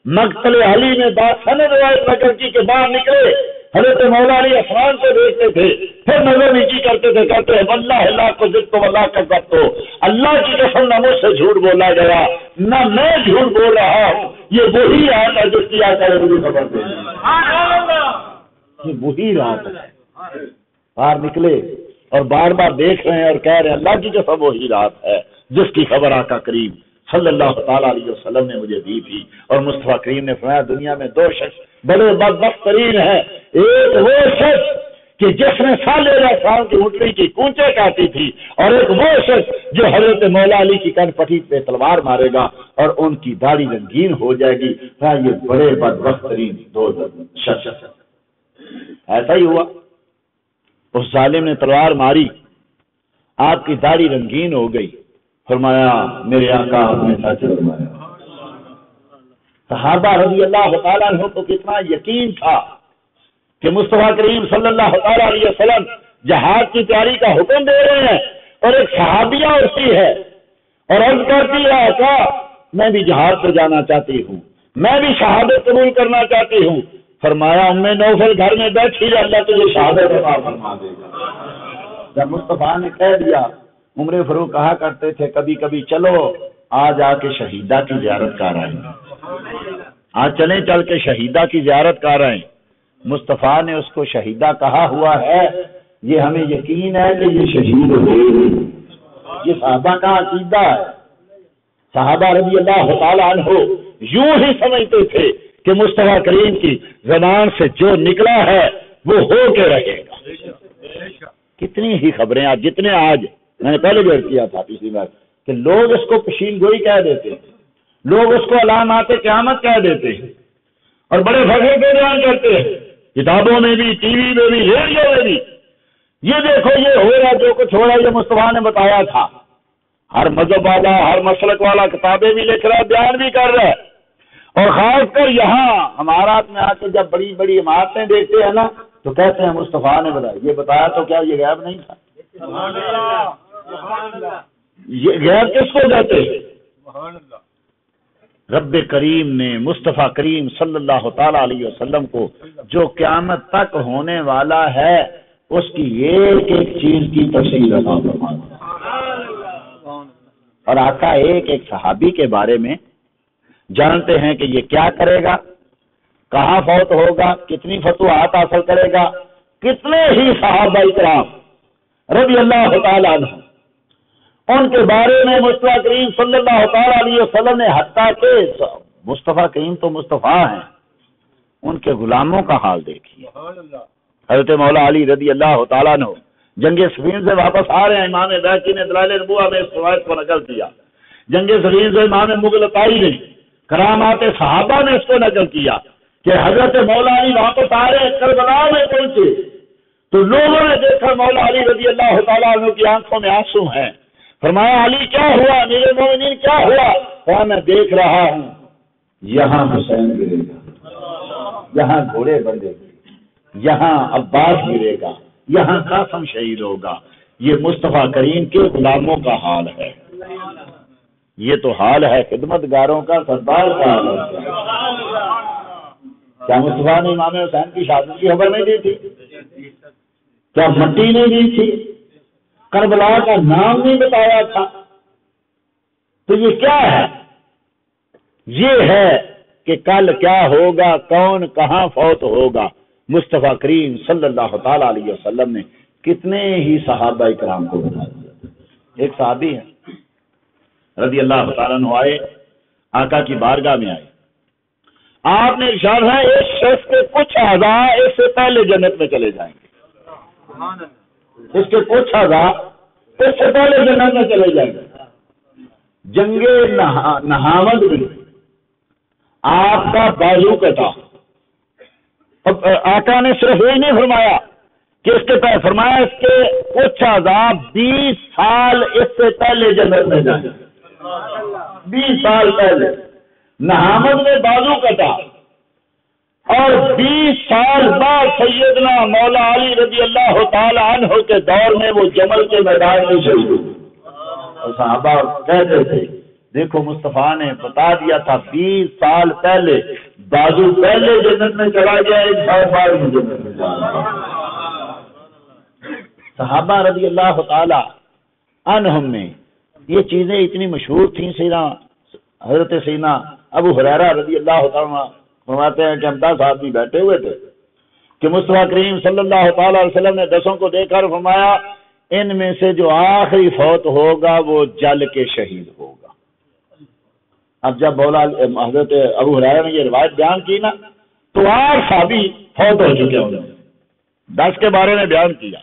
مقتل علی میں باسند روایت نقل کی کہ باہر نکلے حضرت مولا علی آسمان کو دیکھتے تھے، پھر نظر نیچی کرتے تھے، کہتے ہیں واللہ اللہ کو ضد تو اللہ کا ضبط ہو، اللہ کی قسم نہ مجھ سے جھوٹ بولا گیا نہ میں جھوٹ بول رہا ہوں، یہ وہی رات ہے جو کیا کرے مجھے خبر دے، یہ وہی رات ہے. باہر نکلے اور بار بار دیکھ رہے ہیں اور کہہ رہے ہیں اللہ کی قسم وہی رات ہے جس کی خبر آقا کریم صلی اللہ تعالیٰ علیہ وسلم نے مجھے دی تھی. اور مصطفیٰ کریم نے فرمایا دنیا میں دو شخص بڑے بدبخت ترین ہیں، ایک وہ شخص کہ جس نے صالح سال کی اونٹنی کی کونچے کاٹی تھی، اور ایک وہ شخص جو حضرت مولا علی کی کن پٹی پہ تلوار مارے گا اور ان کی داڑھی رنگین ہو جائے گی. یہ بڑے بدبخت ترین دو شخص. ایسا ہی ہوا، اس ظالم نے تلوار ماری، آپ کی داڑھی رنگین ہو گئی. فرمایا میرے آقا نے سچ فرمایا. صحابہ رضی اللہ تعالیٰ عنہ کو کتنا یقین تھا کہ مصطفیٰ کریم صلی اللہ تعالیٰ علیہ وسلم جہاد کی تیاری کا حکم دے رہے ہیں اور ایک صحابیہ اٹھتی ہے اور عرض کرتی ہے آقا میں بھی جہاد پہ جانا چاہتی ہوں، میں بھی شہادت قبول کرنا چاہتی ہوں. فرمایا ام نوفل گھر میں بیٹھی رہ، اللہ تجھے شہادت عطا فرما دے گا. جب مصطفیٰ نے کہہ دیا، عمر فاروق کہا کرتے تھے کبھی کبھی چلو آج آ کے شہیدہ کی زیارت کر آئیں، آج چلیں چل کے شہیدہ کی زیارت کر آئیں. مصطفیٰ نے اس کو شہیدہ کہا ہوا ہے، یہ ہمیں یقین ہے کہ یہ شہید ہوئے. یہ صحابہ کا عقیدہ ہے. صحابہ رضی اللہ تعالیٰ عنہ یوں ہی سمجھتے تھے کہ مصطفیٰ کریم کی زبان سے جو نکلا ہے وہ ہو کے رہے گا. کتنی ہی خبریں جتنے آج میں نے پہلے بھی کیا تھا پچھلی بار کہ لوگ اس کو پشین گوئی کہہ دیتے ہیں، لوگ اس کو علامات قیامت کہہ دیتے ہیں اور بڑے فخر سے بیان کرتے ہیں، کتابوں میں بھی، ٹی وی میں بھی، ریڈیو میں بھی. یہ دیکھو یہ ہو رہا جو کچھ ہو رہا ہے یہ مصطفیٰ نے بتایا تھا. ہر مذہب والا ہر مسلک والا کتابیں بھی لکھ رہا ہے، بیان بھی کر رہا ہے. اور خاص کر یہاں ہمارا میں آ کے جب بڑی بڑی عمارتیں دیکھتے ہیں نا تو کہتے ہیں مصطفیٰ نے بتایا. یہ بتایا تو کیا یہ غیب نہیں تھا؟ یہ غیب کس کو کہتے ہیں؟ رب کریم نے مصطفیٰ کریم صلی اللہ تعالی علیہ وسلم کو جو قیامت تک ہونے والا ہے اس کی ایک ایک چیز کی تفصیل عطا فرما دی. اور آقا ایک ایک صحابی کے بارے میں جانتے ہیں کہ یہ کیا کرے گا، کہاں فوت ہوگا، کتنی فتوحات حاصل کرے گا. کتنے ہی صحابہ کرام رضی اللہ تعالیٰ عنہ ان کے بارے میں مصطفیٰ کریم صلی اللہ تعالیٰ علیہ وسلم نے حتیٰ کہ مصطفیٰ کریم تو مصطفیٰ ہیں، ان کے غلاموں کا حال دیکھیے. حضرت مولا علی رضی اللہ تعالیٰ عنہ جنگ صفین سے واپس آ رہے ہیں. امام بیہقی نے دلائل نبوہ میں اس روایت کو نقل کیا. جنگ صفین سے امام مغلطائی نے کرامات صحابہ نے اس کو نقل کیا کہ حضرت مولا علی واپس آ رہے ہیں، کربلا میں پہنچے تو لوگوں نے دیکھا مولا علی رضی اللہ تعالیٰ عنہ کی آنکھوں میں آنسو ہیں. فرمایا علی کیا ہوا، میرے مومنین کیا ہوا؟ میں دیکھ رہا ہوں یہاں حسین گرے گا، یہاں گھوڑے بندھے گے، یہاں عباس گرے گا، یہاں قاسم شہید ہوگا. یہ مصطفیٰ کریم کے غلاموں کا حال ہے. یہ تو حال ہے خدمت گاروں کا، سردار کا حال ہے. کیا مصطفیٰ نے امام حسین کی شہادت کی خبر نہیں دی تھی؟ کیا مٹی نہیں دی تھی؟ کربلا کا نام نہیں بتایا تھا؟ تو یہ کیا ہے؟ یہ ہے کہ کل کیا ہوگا، کون کہاں فوت ہوگا. مصطفیٰ کریم صلی اللہ تعالی علیہ وسلم نے کتنے ہی صحابہ کرام کو بتا دیا. ایک صحابی ہے رضی اللہ تعالیٰ عنہ آئے آقا کی بارگاہ میں آئے. آپ نے ارشاد ہے اس شخص کے کچھ اعضاء اس سے پہلے جنت میں چلے جائیں گے. اس کے کچھ اعضاء اس سے پہلے جنت میں چلے جائیں گے. جنگ نہاوند میں آپ کا بازو کٹا. آقا نے صرف یہی نہیں فرمایا کہ اس کے پہلے فرمایا اس کے کچھ اعضاء 20 سال اس سے پہلے جنت میں جائیں گے. 20 سال پہلے نہامد میں بازو کٹا اور 20 سال بعد سیدنا مولا علی رضی اللہ تعالی عنہ کے دور میں وہ جمل کے میدان میں شہید ہوئے. اور صحابہ کہتے تھے دیکھو مصطفیٰ نے بتا دیا تھا 20 سال پہلے بازو پہلے جنت میں چلا گیا 1 سال بعد میں جنت میں چلا گیا. صحابہ رضی اللہ تعالی عنہم میں یہ چیزیں اتنی مشہور تھیں. حضرت سیدنا ابو ہریرہ رضی اللہ تعالیٰ فرماتے ہیں کہ ہم 10 آدمی بیٹھے ہوئے تھے کہ مصطفیٰ کریم صلی اللہ تعالی علیہ وسلم نے 10 کو دیکھ کر فرمایا ان میں سے جو آخری فوت ہوگا وہ جل کے شہید ہوگا. اب جب مولا حضرت ابو ہریرہ نے یہ روایت بیان کی نا تو 8 صحابی فوت ہو چکے ہوں. 10 کے بارے میں بیان کیا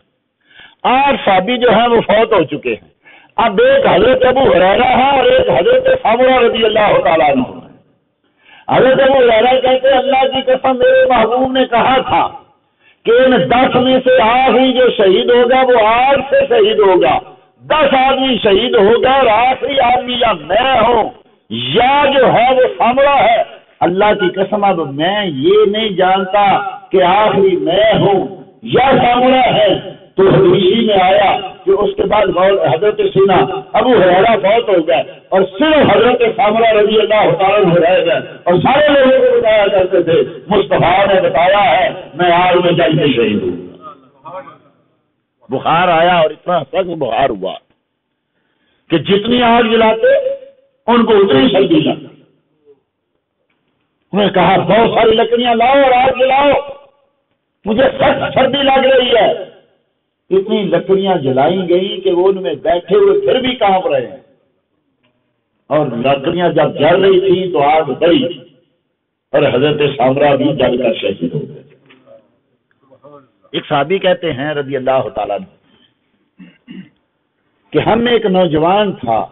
8 صحابی جو ہیں وہ فوت ہو چکے ہیں. اب ایک حضرت ابو ہریرہ ہے اور ایک حضرت سامورہ رضی اللہ تعالیٰ عنہ ہے. حضرت ابو ہریرہ کہتے ہیں اللہ کی قسم میرے محبوب نے کہا تھا کہ ان 10 میں سے آخری جو شہید ہوگا وہ آگ سے شہید ہوگا. 10 آدمی شہید ہوگا اور آخری آدمی یا میں ہوں یا جو ہے وہ سامورہ ہے. اللہ کی قسم اب میں یہ نہیں جانتا کہ آخری میں ہوں یا سامورہ ہے. تو حدیث میں آیا کہ اس کے بعد حضرت سینا ابو ہریرہ فوت ہو گئے اور صرف حضرت سامورہ رضی اللہ تعالیٰ عنہ رہ گئے اور سارے لوگوں کو بتایا کرتے تھے مصطفیٰ نے بتایا ہے میں آگ میں جل کے شہید ہوں. بخار آیا اور اتنا سخت بخار ہوا کہ جتنی آگ جلاتے ان کو اتنی سردی لگتی. انہوں نے کہا بہت ساری لکڑیاں لاؤ اور آگ جلاؤ مجھے سخت سردی لگ رہی ہے. اتنی لکڑیاں جلائی گئی کہ وہ ان میں بیٹھے ہوئے پھر بھی کانپ رہے ہیں اور لکڑیاں جب جل رہی تھی تو آگ بڑھی اور حضرت سامورہ بھی جل کر شہید ہو گئے. ایک صحابی کہتے ہیں رضی اللہ تعالیٰ کہ ہم میں ایک نوجوان تھا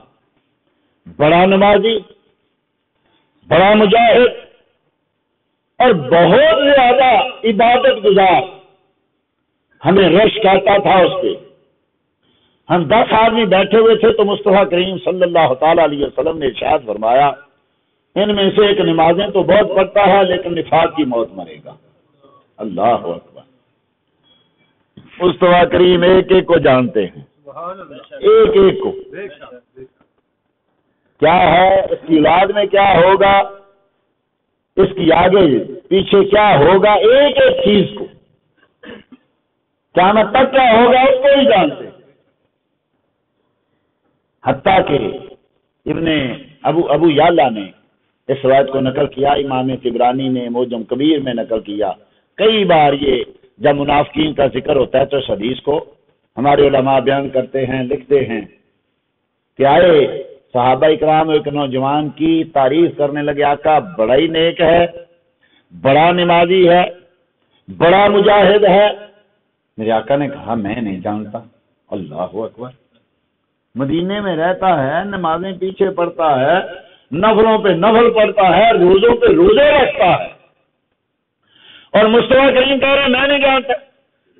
بڑا نمازی بڑا مجاہد اور بہت زیادہ عبادت گزار. ہمیں رشک آتا تھا اس پہ. ہم 10 آدمی بیٹھے ہوئے تھے تو مصطفیٰ کریم صلی اللہ تعالی علیہ وسلم نے ارشاد فرمایا ان میں سے ایک نمازیں تو بہت پڑھتا ہے لیکن نفاق کی موت مرے گا. اللہ اکبر. مصطفیٰ کریم ایک ایک کو جانتے ہیں ایک ایک کو کیا ہے اس کی اولاد میں کیا ہوگا اس کی آگے پیچھے کیا ہوگا ایک ایک چیز کو قیامت تک کیا ہوگا اس کو ہی جانتے. حتیٰ کہ ابن ابو یعلا نے اس روایت کو نقل کیا. امام طبرانی نے موجم کبیر میں نقل کیا. کئی بار یہ جب منافقین کا ذکر ہوتا ہے تو اس حدیث کو ہمارے علماء بیان کرتے ہیں لکھتے ہیں کہ آئے صحابہ اکرام ایک نوجوان کی تعریف کرنے لگے آقا بڑا ہی نیک ہے بڑا نمازی ہے بڑا مجاہد ہے. میرے آقا نے کہا میں نہیں جانتا. اللہ اکبر. مدینے میں رہتا ہے نمازیں پیچھے پڑھتا ہے نفلوں پہ نفل پڑھتا ہے روزوں پہ روزے رکھتا ہے اور مصطفیٰ کریم کہہ رہے میں نہیں جانتا.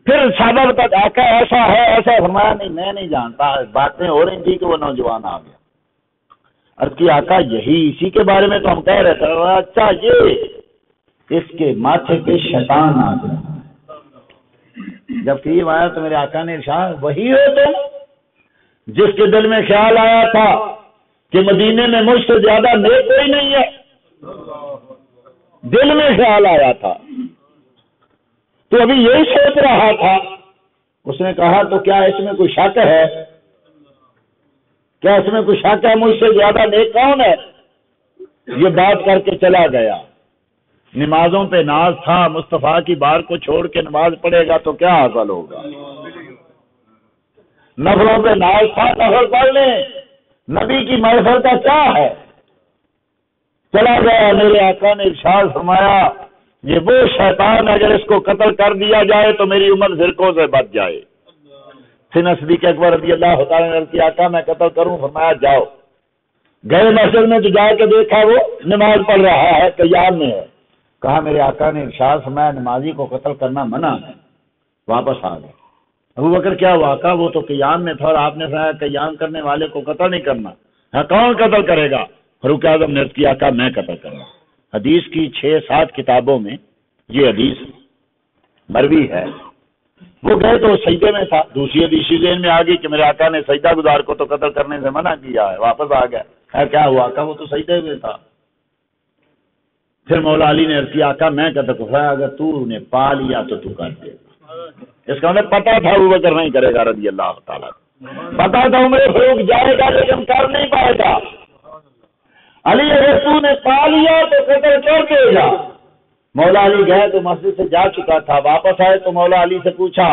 پھر صحابہ بتا آقا ایسا ہے ایسا. فرمایا نہیں میں نہیں جانتا. باتیں ہو رہی تھی کہ وہ نوجوان آ گیا. عرض کی آقا یہی اسی کے بارے میں تو ہم کہہ رہے تھے. اچھا یہ اس کے ماتھے پہ شیطان آ گیا. جب قریب آیا تو میرے آقا نے ارشاد وہی ہو تم جس کے دل میں خیال آیا تھا کہ مدینے میں مجھ سے زیادہ نیک کوئی نہیں ہے. دل میں خیال آیا تھا تو ابھی یہی سوچ رہا تھا. اس نے کہا تو کیا اس میں کوئی شک ہے کیا اس میں کوئی شک ہے مجھ سے زیادہ نیک کون ہے. یہ بات کر کے چلا گیا. نمازوں پہ ناز تھا مصطفیٰ کی بار کو چھوڑ کے نماز پڑھے گا تو کیا حاصل ہوگا. نفلوں پہ ناز تھا نفل پڑھ لیں. نبی کی معرفت کا کیا ہے چلا گیا۔ میرے آقا نے ارشاد فرمایا یہ وہ شیطان اگر اس کو قتل کر دیا جائے تو میری امت فرقوں سے بچ جائے۔ پھر صدیق اکبر رضی اللہ تعالیٰ نے عرض کیا آقا میں قتل کروں؟ فرمایا جاؤ۔ گئے مسجد میں تو جا کے دیکھا وہ نماز پڑھ رہا ہے، قیام میں ہے۔ کہا میرے آقا نے ارشاد فرمایا نمازی کو قتل کرنا منع ہے۔ واپس آ گئے۔ ابو بکر کیا ہوا؟ آقا وہ تو قیام میں تھا اور آپ نے فرمایا قیام کرنے والے کو قتل نہیں کرنا۔ ہاں کون قتل کرے گا؟ فاروق اعظم نے عرض کیا آقا میں قتل کروں۔ حدیث کی 6-7 کتابوں میں یہ حدیث مروی ہے۔ وہ گئے تو سجدے میں تھا، دوسری حدیث ذہن میں آ گئی کہ میرے آقا نے سجدہ گزار کو تو قتل کرنے سے منع کیا ہے۔ واپس آ گیا۔ کیا ہوا؟ آقا وہ تو سجدے میں تھا۔ پھر مولا علی نے عرض کیا آقا میں قتل کروں۔ اگر تو نے پا لیا تو کر دے۔ اس کا مطلب پتا تھا ابو بکر نہیں کرے گا رضی اللہ تعالیٰ، پتا تھا عمر فاروق جائے گا لیکن کر نہیں پائے گا۔ علی اگر تو نے پا لیا تو قتل کر دے گا۔ مولا علی گئے تو مسجد سے جا چکا تھا، واپس آئے تو مولا علی سے پوچھا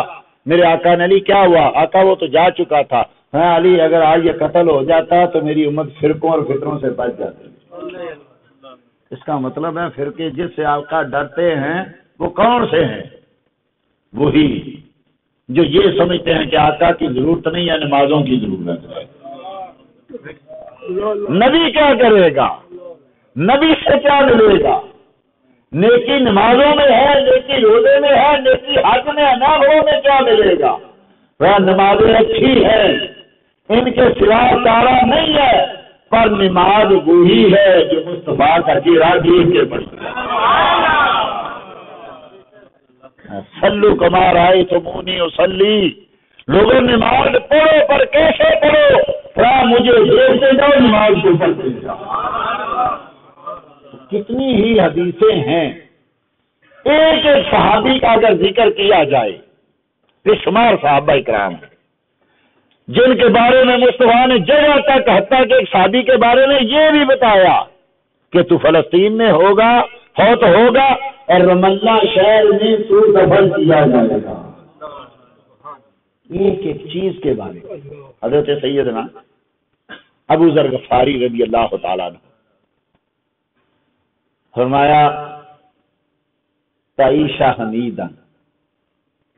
میرے آقا نے علی کیا ہوا؟ آقا وہ تو جا چکا تھا۔ ہاں علی اگر آج یہ قتل ہو جاتا تو میری امت فرقوں اور فطروں سے بچ جاتی۔ اس کا مطلب ہے فرقے جس سے آقا ڈرتے ہیں وہ کون سے ہیں؟ وہی جو یہ سمجھتے ہیں کہ آقا کی ضرورت نہیں ہے، نمازوں کی ضرورت ہے۔ نبی کیا کرے گا؟ نبی سے کیا ملے گا؟ نیکی نمازوں میں ہے، نیکی روزے میں ہے، نیکی حج میں ہے، نافلوں میں کیا ملے گا؟ وہ نمازیں اچھی ہیں، ان کے سوا چارہ نہیں ہے، پر نماز وہی ہے جو مصطفیٰ کا چہرہ دیکھ کے پڑھی۔ صلو کما رأیتمونی اصلی، لوگوں نماز پڑھو پر کیسے پڑھو؟ مجھے دیکھتے جاؤ نماز کو پڑھتے جاؤ۔ کتنی ہی حدیثیں ہیں، ایک ایک صحابی کا اگر ذکر کیا جائے بے شمار صحابہ اکرام ہیں جن کے بارے میں مصطفیٰ نے جگہ تک حتیٰ کہ ایک صحابی کے بارے میں یہ بھی بتایا کہ تو فلسطین میں ہوگا، فوت ہوگا اور رملہ شہر میں تو دفن کیا جائے گا۔ ایک ایک چیز کے بارے میں حضرت سیدنا ابو ذر غفاری رضی اللہ تعالیٰ عنہ فرمایا تعیشہ حمیدن،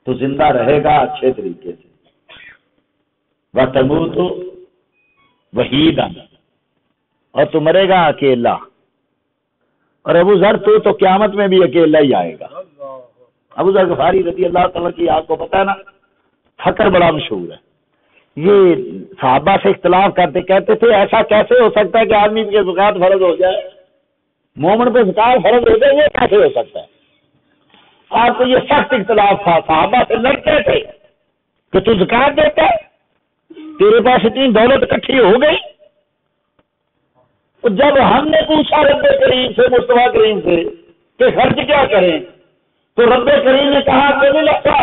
تو زندہ رہے گا اچھے طریقے سے، وتموت وحیدن، اور تو مرے گا اکیلا، اور ابو ذر تو قیامت میں بھی اکیلا ہی آئے گا۔ ابو ذر غفاری رضی اللہ تعالیٰ کی آپ کو پتہ ہے نا، فقر بڑا مشہور ہے۔ یہ صحابہ سے اختلاف کرتے کہتے تھے ایسا کیسے ہو سکتا ہے کہ آدمی کی زکات فرض ہو جائے، مومن پہ زکات فرض ہو جائے، یہ کیسے ہو سکتا ہے؟ آپ کو یہ سخت اختلاف تھا، صحابہ سے لڑتے تھے کہ تو زکات دیتا ہے، تیرے پاس اتنی دولت اکٹھی ہو گئی۔ جب ہم نے پوچھا رب کریم سے، مصطفیٰ کریم سے کہ خرچ کیا کریں، تو رب کریم نے کہا کہ نہیں لگتا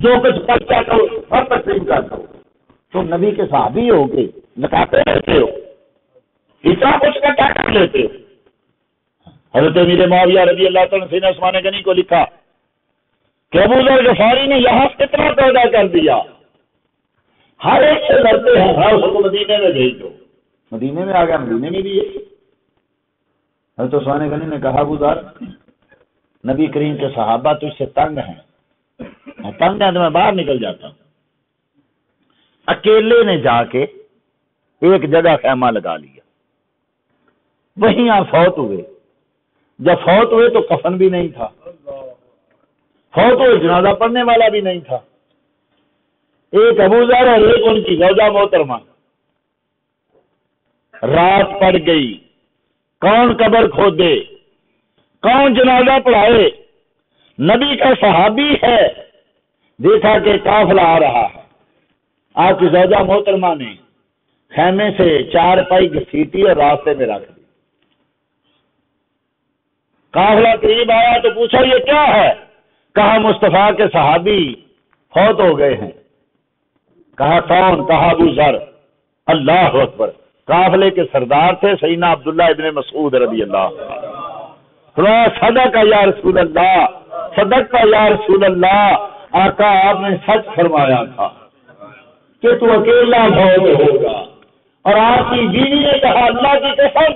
جو کچھ خرچہ کرو ہر تقسیم کا کرو۔ تو نبی کے صحابی ہو کے نکاتے رہتے ہو، اتنا کچھ اکٹھا کر لیتے ہو۔ حضرت امیر معاویہ رضی اللہ تعالیٰ نے سینہ عثمان غنی کو لکھا کہ ابو ذر غفاری نے یہاں کتنا پیدا کر دیا، ہر ایک سے لڑتے ہیں، ہر اس کو مدینے میں بھیج دو۔ مدینے میں آ گیا، مدینے میں بھی ہے۔ حضرت عثمان غنی نے کہا ابو ذر نبی کریم کے صحابہ تجھ سے تنگ ہیں، تنگ ہیں تو میں باہر نکل جاتا ہوں۔ اکیلے نے جا کے ایک جگہ خیمہ لگا لیا، وہیں آپ فوت ہوئے۔ جب فوت ہوئے تو کفن بھی نہیں تھا، فوت ہوئے جنازہ پڑھنے والا بھی نہیں تھا۔ ایک ابو ذر اور ایک ان کی زوجہ محترمہ، رات پڑ گئی، کون قبر کھودے، کون جنازہ پڑھائے؟ نبی کا صحابی ہے، دیکھا کہ قافلہ آ رہا ہے، آپ کی زوجہ محترمہ نے خیمے سے 4 پائی گھسیٹی اور راستے میں رکھ دی۔ قافلہ قریب آیا تو پوچھا یہ کیا ہے؟ کہا مصطفیٰ کے صحابی فوت ہو گئے ہیں۔ کہا کون؟ کہا ابو ذر۔ اللہ اکبر، قافلے کے سردار تھے سیدنا عبداللہ ابن مسعود رضی اللہ عنہ۔ صدق یا رسول اللہ، صدق یا رسول اللہ، آقا آپ نے سچ فرمایا تھا کہ تو اکیلا فوت ہوگا۔ اور آپ کی بیوی نے کہا اللہ کی قسم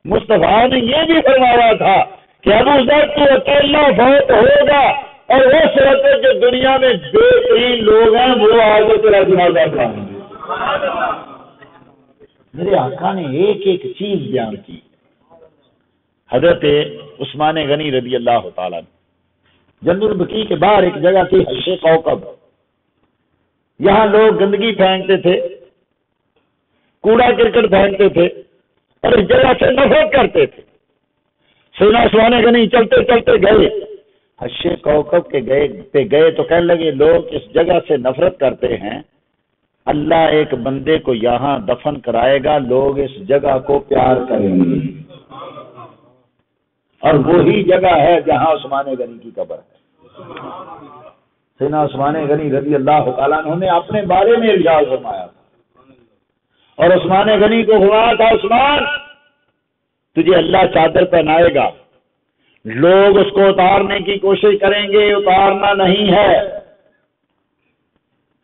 مصطفیٰ نے یہ بھی فرمایا تھا کہ ابو ذر تو اکیلا فوت ہوگا اور اس وقت جو دنیا میں بہترین لوگ ہیں وہ آگے تیرا جنازہ پڑھائیں گے۔ میرے آقا نے ایک ایک چیز بیان کی۔ حضرت عثمان غنی رضی اللہ تعالیٰ جنت البقیع کے باہر ایک جگہ تھی حش کوکب، یہاں لوگ گندگی پھینکتے تھے، کوڑا کرکٹ پھینکتے تھے اور اس جگہ سے نفرت کرتے تھے۔ سیدنا عثمان غنی چلتے چلتے گئے، حش کوکب کے گئے تو کہنے لگے لوگ اس جگہ سے نفرت کرتے ہیں، اللہ ایک بندے کو یہاں دفن کرائے گا، لوگ اس جگہ کو پیار کریں گے، اور وہی جگہ ہے جہاں عثمان غنی کی قبر ہے۔ سیدنا عثمان غنی رضی اللہ تعالیٰ عنہ نے اپنے بارے میں ارشاد فرمایا تھا، اور عثمان غنی کو فرمایا تھا عثمان تجھے اللہ چادر پہنائے گا، لوگ اس کو اتارنے کی کوشش کریں گے، اتارنا نہیں ہے،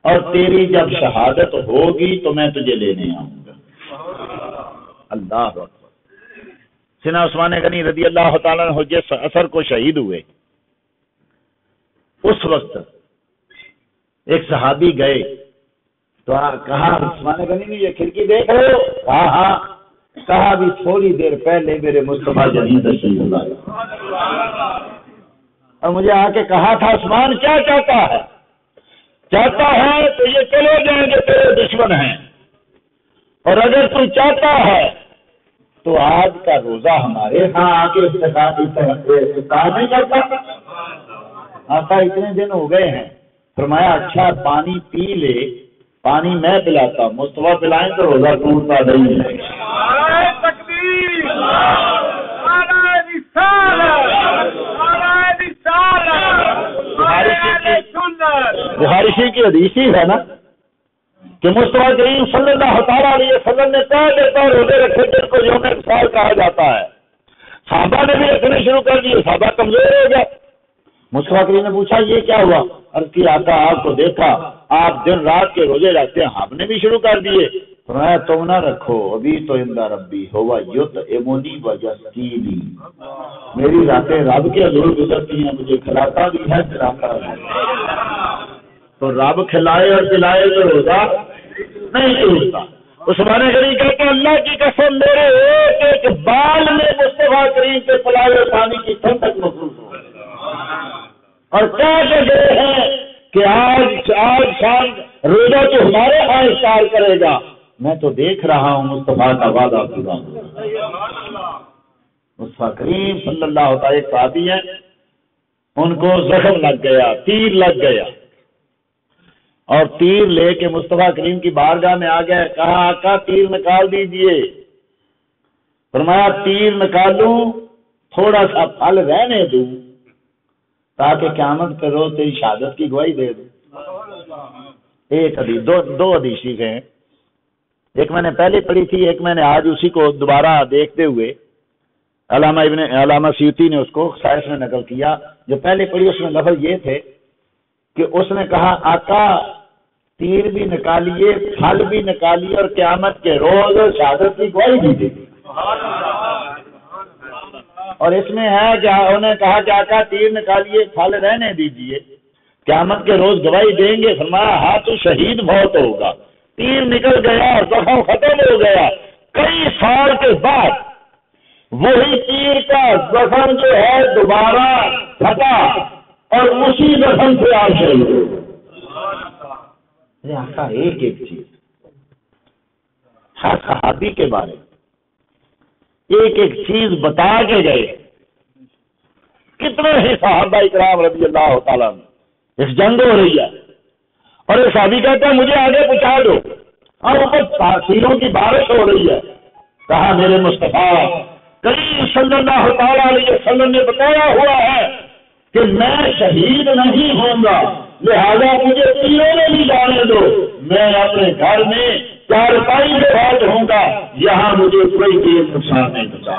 اور تیری جب شہادت ہوگی تو میں تجھے لینے آؤں گا۔ اللہ اکبر۔ سیدنا عثمان غنی رضی اللہ تعالیٰ عنہ جس اثر کو شہید ہوئے، اس وقت ایک صحابی گئے تو کہا عثمان غنی نے یہ کھڑکی دیکھ رہے ہو؟ کہا ہاں۔ کہا بھی تھوڑی دیر پہلے میرے مصطفیٰ جنین تشریف لائے اور مجھے آ کے کہا تھا عثمان کیا چاہتا ہے؟ چاہتا ہے تو یہ چلے جائیں گے تیرے دشمن ہیں، اور اگر تو چاہتا ہے تو آج کا روزہ ہمارے ہاں آ کے افطار نہیں کرتا؟ آقا اتنے دن ہو گئے ہیں، فرمایا اچھا پانی پی لے، پانی میں پلاتا، مصطفیٰ پلائیں تو روزہ ٹوٹتا نہیں ہے۔ بخاری شریف کی حدیث ہے نا کہ مصطفیٰ کریم صلی اللہ تعالیٰ علیہ وسلم نے طے دیتا روزے رکھے جن کو یوم وصال کہا جاتا ہے۔ صحابہ نے بھی رکھنے شروع کر دیے، صحابہ کمزور ہو گئے۔ مصطفیٰ کریم نے پوچھا یہ کیا ہوا؟ عرض کی آقا آپ کو دیکھا آپ دن رات کے روزے رکھتے ہیں، ہم نے بھی شروع کر دیے۔ فرمایا تم نہ رکھو، ابھی تو عند ربی ہوا یطعمنی ویسقینی، میری راتیں رب کے حضور گزرتی ہیں، مجھے کھلاتا بھی ہے پلاتا بھی ہے، تو رب کھلائے اور پلائے تو روزہ نہیں ٹوٹتا۔ عثمان غنی کہتے ہیں اللہ کی قسم میرے ایک ایک بال میں مصطفیٰ کریم کے پلائے اور پانی کی ٹھنڈک محسوس ہو، اور کہہ کے گئے ہیں کہ آج شام روزہ تو ہمارے ہاں افطار کرے گا، میں تو دیکھ رہا ہوں مصطفیٰ کا وعدہ پورا ہوا۔ مصطفیٰ کریم صلی اللہ تعالی ایک صحابی ہیں، ان کو زخم لگ گیا، تیر لگ گیا، اور تیر لے کے مصطفیٰ کریم کی بارگاہ میں آ گئے، کہا آقا تیر نکال دیجئے۔ فرمایا تیر نکالوں تھوڑا سا پھل رہنے دوں تاکہ قیامت کے روز تیری شہادت کی گواہی دے دوں۔ ایک حدیث دو حدیث ہیں، ایک میں نے پہلے پڑھی تھی، ایک میں نے آج اسی کو دوبارہ دیکھتے ہوئے علامہ سیوطی نے اس کو سائنس میں نقل کیا۔ جو پہلے پڑھی اس میں لفظ یہ تھے کہ اس نے کہا آقا تیر بھی نکالیے، پھل بھی نکالیے، اور قیامت کے روز شہادت کی گواہی بھی دے۔ اور اس میں ہے کہ انہوں نے کہا کہ آقا تیر نکالیے، پھل رہنے دیجئے، قیامت کے روز گواہی دیں گے۔ فرمایا ہاں تو شہید بہت ہوگا، تیر نکل گیا، زخم ختم ہو گیا، کئی سال کے بعد وہی تیر کا زخم جو ہے دوبارہ پھٹا اور اسی زخم سے آپ شہید ہو گئے۔ آقا ایک ایک چیز ہر صحابی کے بارے میں ایک ایک چیز بتا کے گئے۔ کتنے ہی صحابہ اکرام رضی اللہ تعالیٰ اس جنگ ہو رہی ہے اور یہ صحابی کہتا ہے مجھے آگے پہنچا دو، اور اوپر تاثیروں کی بارش ہو رہی ہے۔ کہا میرے مصطفیٰ کریم صلی اللہ تعالیٰ علیہ وسلم نے بتایا ہوا ہے کہ میں شہید نہیں ہوں گا، لہذا مجھے تیروں میں بھی جانے دو، میں اپنے گھر میں چارپائی سے بیٹھ ہوں گا، یہاں مجھے کوئی چیز نقصان نہیں پہنچا۔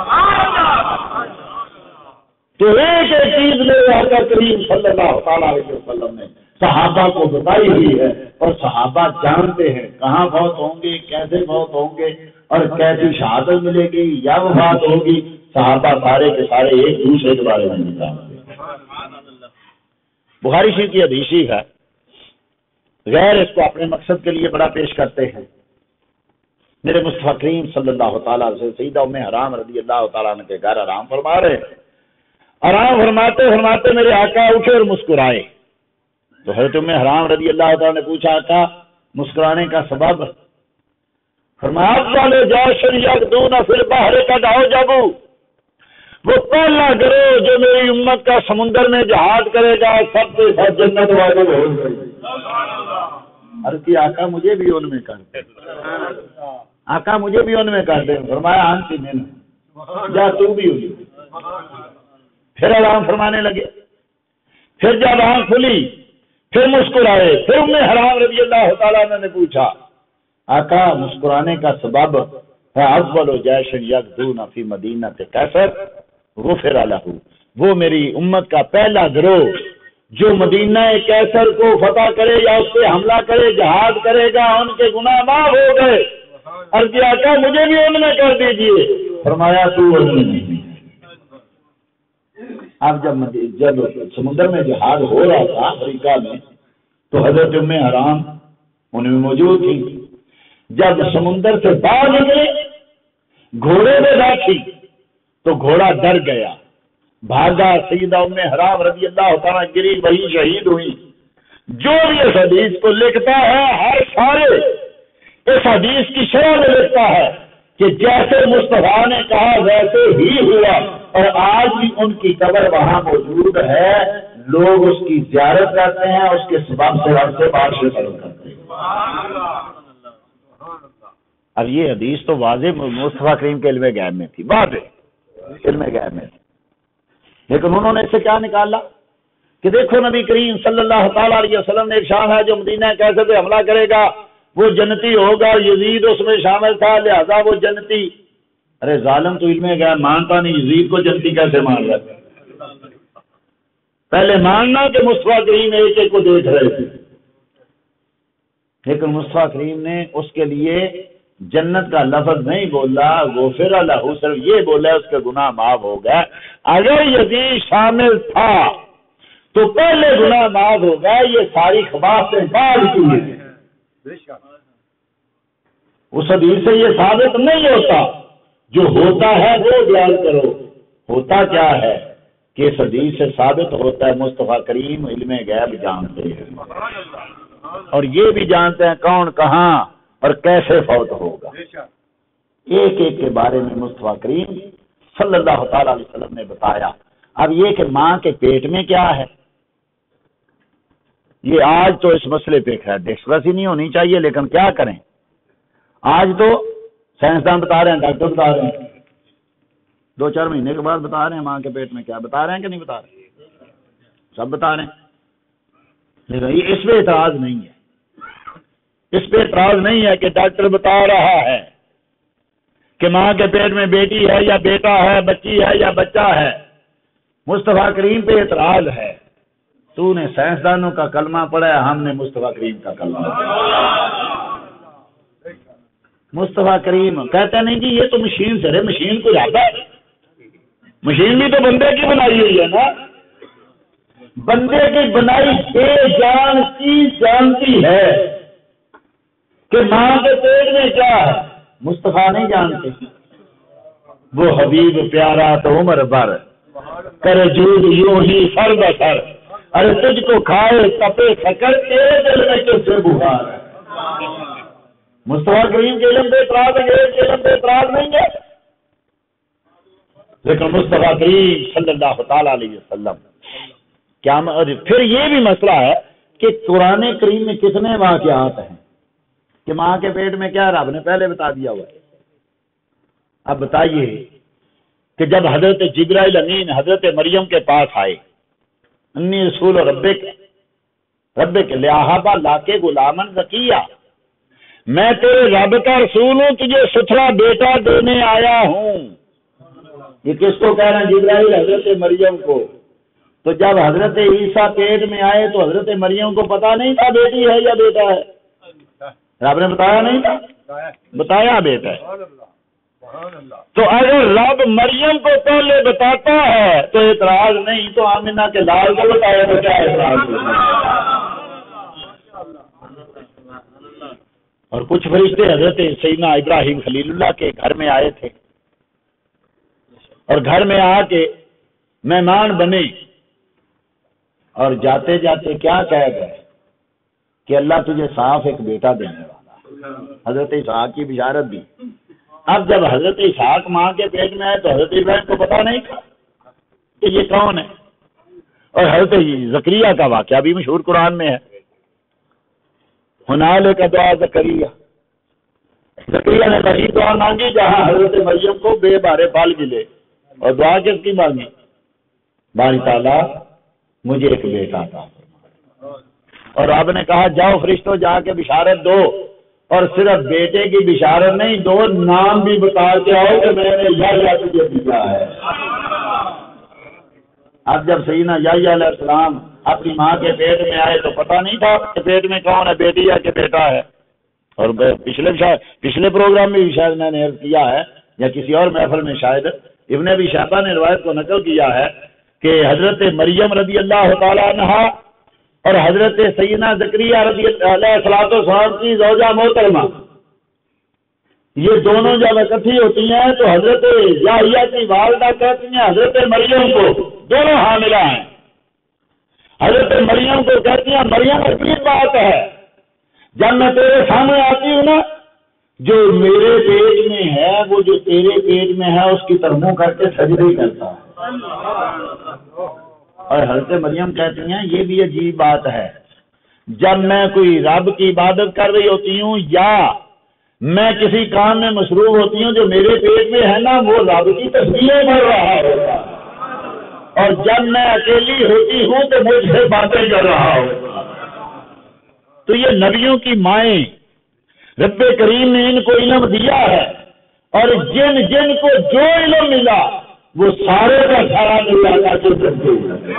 تو ایک ایک چیز میں آقا کریم صلی اللہ تعالیٰ علیہ وسلم نے صحابہ کو بتائی ہوئی ہے، اور صحابہ جانتے ہیں کہاں فوت ہوں گے، کیسے فوت ہوں گے، اور کیسی شہادت ملے گی یا وفات ہوگی۔ صحابہ سارے کے سارے ایک دوسرے کے بارے میں جانتے ہیں۔ بخاری شریف کی حدیث ہے، غیر اس کو اپنے مقصد کے لیے بڑا پیش کرتے ہیں۔ میرے مصطفیٰ کریم صلی اللہ تعالیٰ سے سیدہ ام حرام رضی اللہ تعالیٰ عنہ کے گھر آرام فرما رہے ہیں۔ آرام فرماتے فرماتے میرے آقا اٹھے اور مسکرائے، تو حضرت ام حرام رضی اللہ تعالیٰ نے پوچھا آقا مسکرانے کا سبب؟ فرمایا والے جاشن یقدون فی البحر کا ڈاؤ جابو، وہ پہلا گروہ جو میری امت کا سمندر میں جہاد کرے گا سب سے سب جنت والے ہو گئے۔ عرض کی آقا مجھے بھی ان میں کر دیں، آقا مجھے بھی ان میں کر دیں۔ فرمایا آنتی میں جا تو بھی ہوئی۔ پھر آرام فرمانے لگے، پھر جب آنکھ کھلی پھر مسکرائے، پھر ام حرام رضی اللہ تعالیٰ عنہ نے پوچھا آقا مسکرانے کا سبب ہے اول جیش یغزون فی مدینہ کیسر غفر لہ، وہ میری امت کا پہلا گروہ جو مدینہ کیسر کو فتح کرے یا اس پہ حملہ کرے جہاد کرے گا ان کے گناہ معاف ہو گئے۔ عرض کیا آقا مجھے بھی ان میں کر دیجئے۔ فرمایا تو ان میں نہیں۔ اب جب سمندر میں جہاد ہو رہا تھا افریقہ میں تو حضرت ام حرام ان میں موجود تھی۔ جب سمندر سے باہر نکلے گھوڑے میں بیٹھی تو گھوڑا ڈر گیا، بھاگا، سیدہ ام حرام رضی اللہ تعالیٰ گری، وہی شہید ہوئی۔ جو بھی اس حدیث کو لکھتا ہے ہر سارے اس حدیث کی شرح میں لکھتا ہے کہ جیسے مصطفیٰ نے کہا ویسے ہی ہوا، اور آج بھی ان کی قبر وہاں موجود ہے، لوگ اس کی زیارت کرتے ہیں، اس کے سبب سے رب سے بارشیں طلب کرتے ہیں۔ اب یہ حدیث تو واضح مصطفیٰ کریم کے علم غیب میں تھی، واضح علم غیب میں تھی، لیکن انہوں نے اس سے کیا نکالا کہ دیکھو نبی کریم صلی اللہ تعالیٰ علیہ وسلم نے ارشاد ہے جو مدینہ کیسے پہ حملہ کرے گا وہ جنتی ہوگا، یزید اس میں شامل تھا لہذا وہ جنتی۔ ارے ظالم تو علم غیب مانتا نہیں، یزید کو جنتی کیسے مان رہا؟ پہلے ماننا کہ مصطفیٰ کریم ایک ایک کو دیکھ رہے تھے، لیکن مصطفیٰ کریم نے اس کے لیے جنت کا لفظ نہیں بولا، غفر لہ، صرف یہ بولا اس کے گناہ معاف ہو گئے۔ اگر یزید شامل تھا تو پہلے گناہ معاف ہو گئے، یہ ساری خباثیں بعد کی ہیں۔ اس حدیث سے یہ ثابت نہیں ہوتا، جو ہوتا ہے وہ بیان کرو۔ ہوتا کیا ہے کہ اس حدیث سے ثابت ہوتا ہے مصطفیٰ کریم علم غیب جانتے ہیں، اور یہ بھی جانتے ہیں کون کہاں اور کیسے فوت ہوگا۔ ایک ایک کے بارے میں مصطفیٰ کریم صلی اللہ تعالی علیہ وسلم نے بتایا۔ اب یہ کہ ماں کے پیٹ میں کیا ہے، یہ آج تو اس مسئلے پہ خیر ڈسکس ہی نہیں ہونی چاہیے، لیکن کیا کریں، آج تو سائنسدان بتا رہے ہیں، ڈاکٹر بتا رہے ہیں، 2-4 مہینے کے بعد بتا رہے ہیں ماں کے پیٹ میں کیا، بتا رہے ہیں کہ نہیں بتا رہے، سب بتا رہے ہیں، لیکن یہ اس پہ اعتراض نہیں ہے، اس پہ اعتراض نہیں ہے کہ ڈاکٹر بتا رہا ہے کہ ماں کے پیٹ میں بیٹی ہے یا بیٹا ہے، بچی ہے یا بچہ ہے۔ مصطفیٰ کریم پہ اعتراض ہے، تو نے سائنسدانوں کا کلمہ پڑھا ہے، ہم نے مصطفیٰ کریم کا کلمہ پڑھا۔ مصطفیٰ کریم کہتے نہیں جی یہ تو مشین سے ہے، مشین کو جاتا ہے، مشین بھی تو بندے کی بنائی ہوئی ہے نا، بندے کی بنائی بے جان چیز جانتی ہے کہ ماں کے پیٹ میں کیا ہے، مصطفیٰ نہیں جانتے۔ وہ حبیب پیارا تو عمر بھر کرے جود یوں ہی سر بسر، ارے تجھ کو کھائے تپے سکر تیرے دل میں کس سے بخار ہے۔ مصطفیٰ کریم کے علم پہ اعتراض ہے، کے علم پہ اعتراض نہیں ہے، لیکن مصطفیٰ کریم صلی اللہ تعالی علیہ وسلم کیا۔ پھر یہ بھی مسئلہ ہے کہ قرآن کریم میں کتنے واقعات ہیں کہ ماں کے پیٹ میں کیا، رب نے پہلے بتا دیا ہوا ہے۔ اب بتائیے کہ جب حضرت جبرائیل امین حضرت مریم کے پاس آئے، انی رسول رب کے لہٰذا لا کے غلامن زکیہ، میں تیرے رب کا رسول ہوں، تجھے ستھرا بیٹا دینے آیا ہوں۔ یہ کس کو کہہ رہے ہیں؟ جبرائیل حضرت مریم کو۔ تو جب حضرت عیسیٰ پیٹ میں آئے تو حضرت مریم کو پتا نہیں تھا بیٹی ہے یا بیٹا ہے؟ رب نے بتایا نہیں تھا؟ بتایا بیٹا ہے۔ تو اگر رب مریم کو پہلے بتاتا ہے تو اعتراض نہیں، تو آمنہ کے لال کو بتایا تو کیا اعتراض؟ اور کچھ فرشتے حضرت سیدنا ابراہیم خلیل اللہ کے گھر میں آئے تھے اور گھر میں آ کے مہمان بنے، اور جاتے جاتے کیا کہہ گئے کہ اللہ تجھے صاف ایک بیٹا دینے والا۔ حضرت اسحاق کی بشارت دی۔ اب جب حضرت اسحاق ماں کے پیٹ میں آئے تو حضرت ابراہیم کو پتا نہیں تھا کہ یہ کون ہے۔ اور حضرت زکریا کا واقعہ بھی مشہور قرآن میں ہے، ہنالک دعا زکریا، زکریا نے وہی دعا مانگی جہاں حضرت مریم کو بے بارے پال ملے، اور دعا کس کی مانگی؟ باری تعالیٰ مجھے ایک بیٹا تھا، اور آپ نے کہا جاؤ فرشتوں جا کے بشارت دو، اور صرف بیٹے کی بشارت نہیں دو، نام بھی بتا کے آؤ کہ میں نے یحییٰ تجھے دیا ہے۔ اب جب سیدنا یحییٰ علیہ السلام اپنی ماں کے پیٹ میں آئے تو پتہ نہیں تھا کہ پیٹ میں کون ہے، بیٹی ہے کہ بیٹا ہے۔ اور پچھلے پروگرام میں بھی شاید میں نے عرض کیا ہے، یا کسی اور محفل میں شاید ابن ابی شیبہ نے روایت کو نقل کیا ہے کہ حضرت مریم رضی اللہ تعالیٰ عنہ اور حضرت سیدنا زکریا رضی اللہ والسلام کی زوجہ محترمہ، یہ دونوں جب اکٹھی ہوتی ہیں تو حضرت یحییٰ کی والدہ کہتی ہیں حضرت مریم کو، دونوں حاملہ ہیں، حضرت مریم کو کہتی ہیں مریم عجیب بات ہے، جب میں تیرے سامنے آتی ہوں نا، جو میرے پیٹ میں ہے وہ جو تیرے پیٹ میں ہے اس کی طرف منہ کر کے سجدے کرتا ہے۔ اور حضرت مریم کہتی ہیں یہ بھی عجیب بات ہے، جب میں کوئی رب کی عبادت کر رہی ہوتی ہوں یا میں کسی کام میں مصروف ہوتی ہوں، جو میرے پیٹ میں ہے نا وہ رب کی تسبیحیں پڑھ رہا ہوتا ہے، اور جب میں اکیلی ہوتی ہوں تو مجھ سے باتیں کر رہا ہوتا۔ تو یہ نبیوں کی مائیں، رب کریم نے ان کو علم دیا ہے، اور جن جن کو جو علم ملا وہ سارے کا سارا اللہ کے ذریعے۔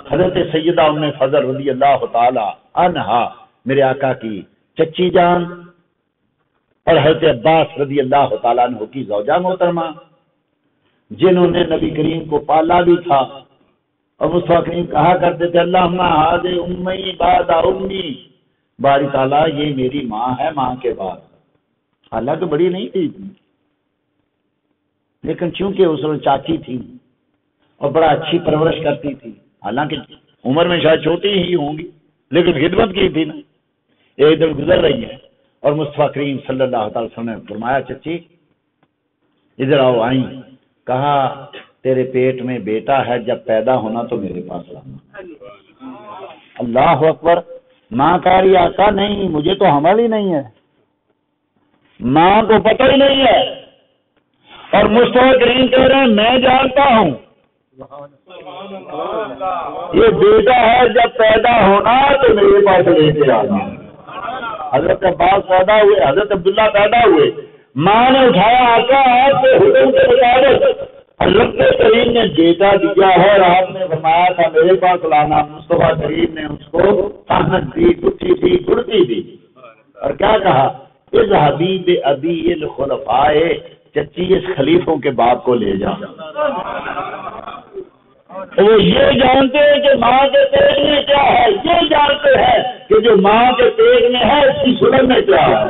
حضرت سیدہ ام فضل رضی اللہ تعالی عنہا میرے آقا کی چچی جان، اور حضرت عباس رضی اللہ تعالیٰ عنہ کی زوجہ محترمہ، جنہوں نے نبی کریم کو پالا بھی تھا، اور مصطفیٰ کریم کہا کرتے تھے اللہم ہذ امی بعد امی، باری تعالیٰ یہ میری ماں ہے ماں کے بعد۔ حالانکہ بڑی نہیں تھی، لیکن چونکہ اس وقت چاچی تھی اور بڑا اچھی پرورش کرتی تھی، حالانکہ عمر میں شاید چھوٹی ہی ہوں گی لیکن خدمت کی تھی نا۔ ایک دن گزر رہی ہے اور مصطفیٰ کریم صلی اللہ تعالی وسلم نے فرمایا چچی ادھر آؤ، آئیں، کہا تیرے پیٹ میں بیٹا ہے، جب پیدا ہونا تو میرے پاس لانا۔ اللہ اکبر۔ ماں کہہ رہی آقا نہیں مجھے تو حمل ہی نہیں ہے، ماں کو پتہ ہی نہیں ہے، اور مصطفیٰ کریم کہہ رہے ہیں میں جانتا ہوں یہ بیٹا ہے، جب پیدا ہونا تو میرے پاس لے کے آنا۔ حضرت عباس پیدا ہوئے، حضرت عبداللہ پیدا ہوئے، ماں نے اٹھایا آقا آپ کے حکم کے مطابق حضرت کریم نے بیٹا دیا ہے، اور آپ نے فرمایا تھا میرے پاس لانا۔ مصطفیٰ کریم نے اس کو طاقت دی، گٹھی دی، گڑتی دی، اور کیا کہا اذهبی بأبی الخلفاء، چچی اس خلیفوں کے باپ کو لے جا۔ وہ یہ جانتے ہیں کہ ماں کے پیٹ میں کیا ہے، یہ جانتے ہیں کہ جو ماں کے پیٹ میں ہے اس کی سلم میں کیا ہے۔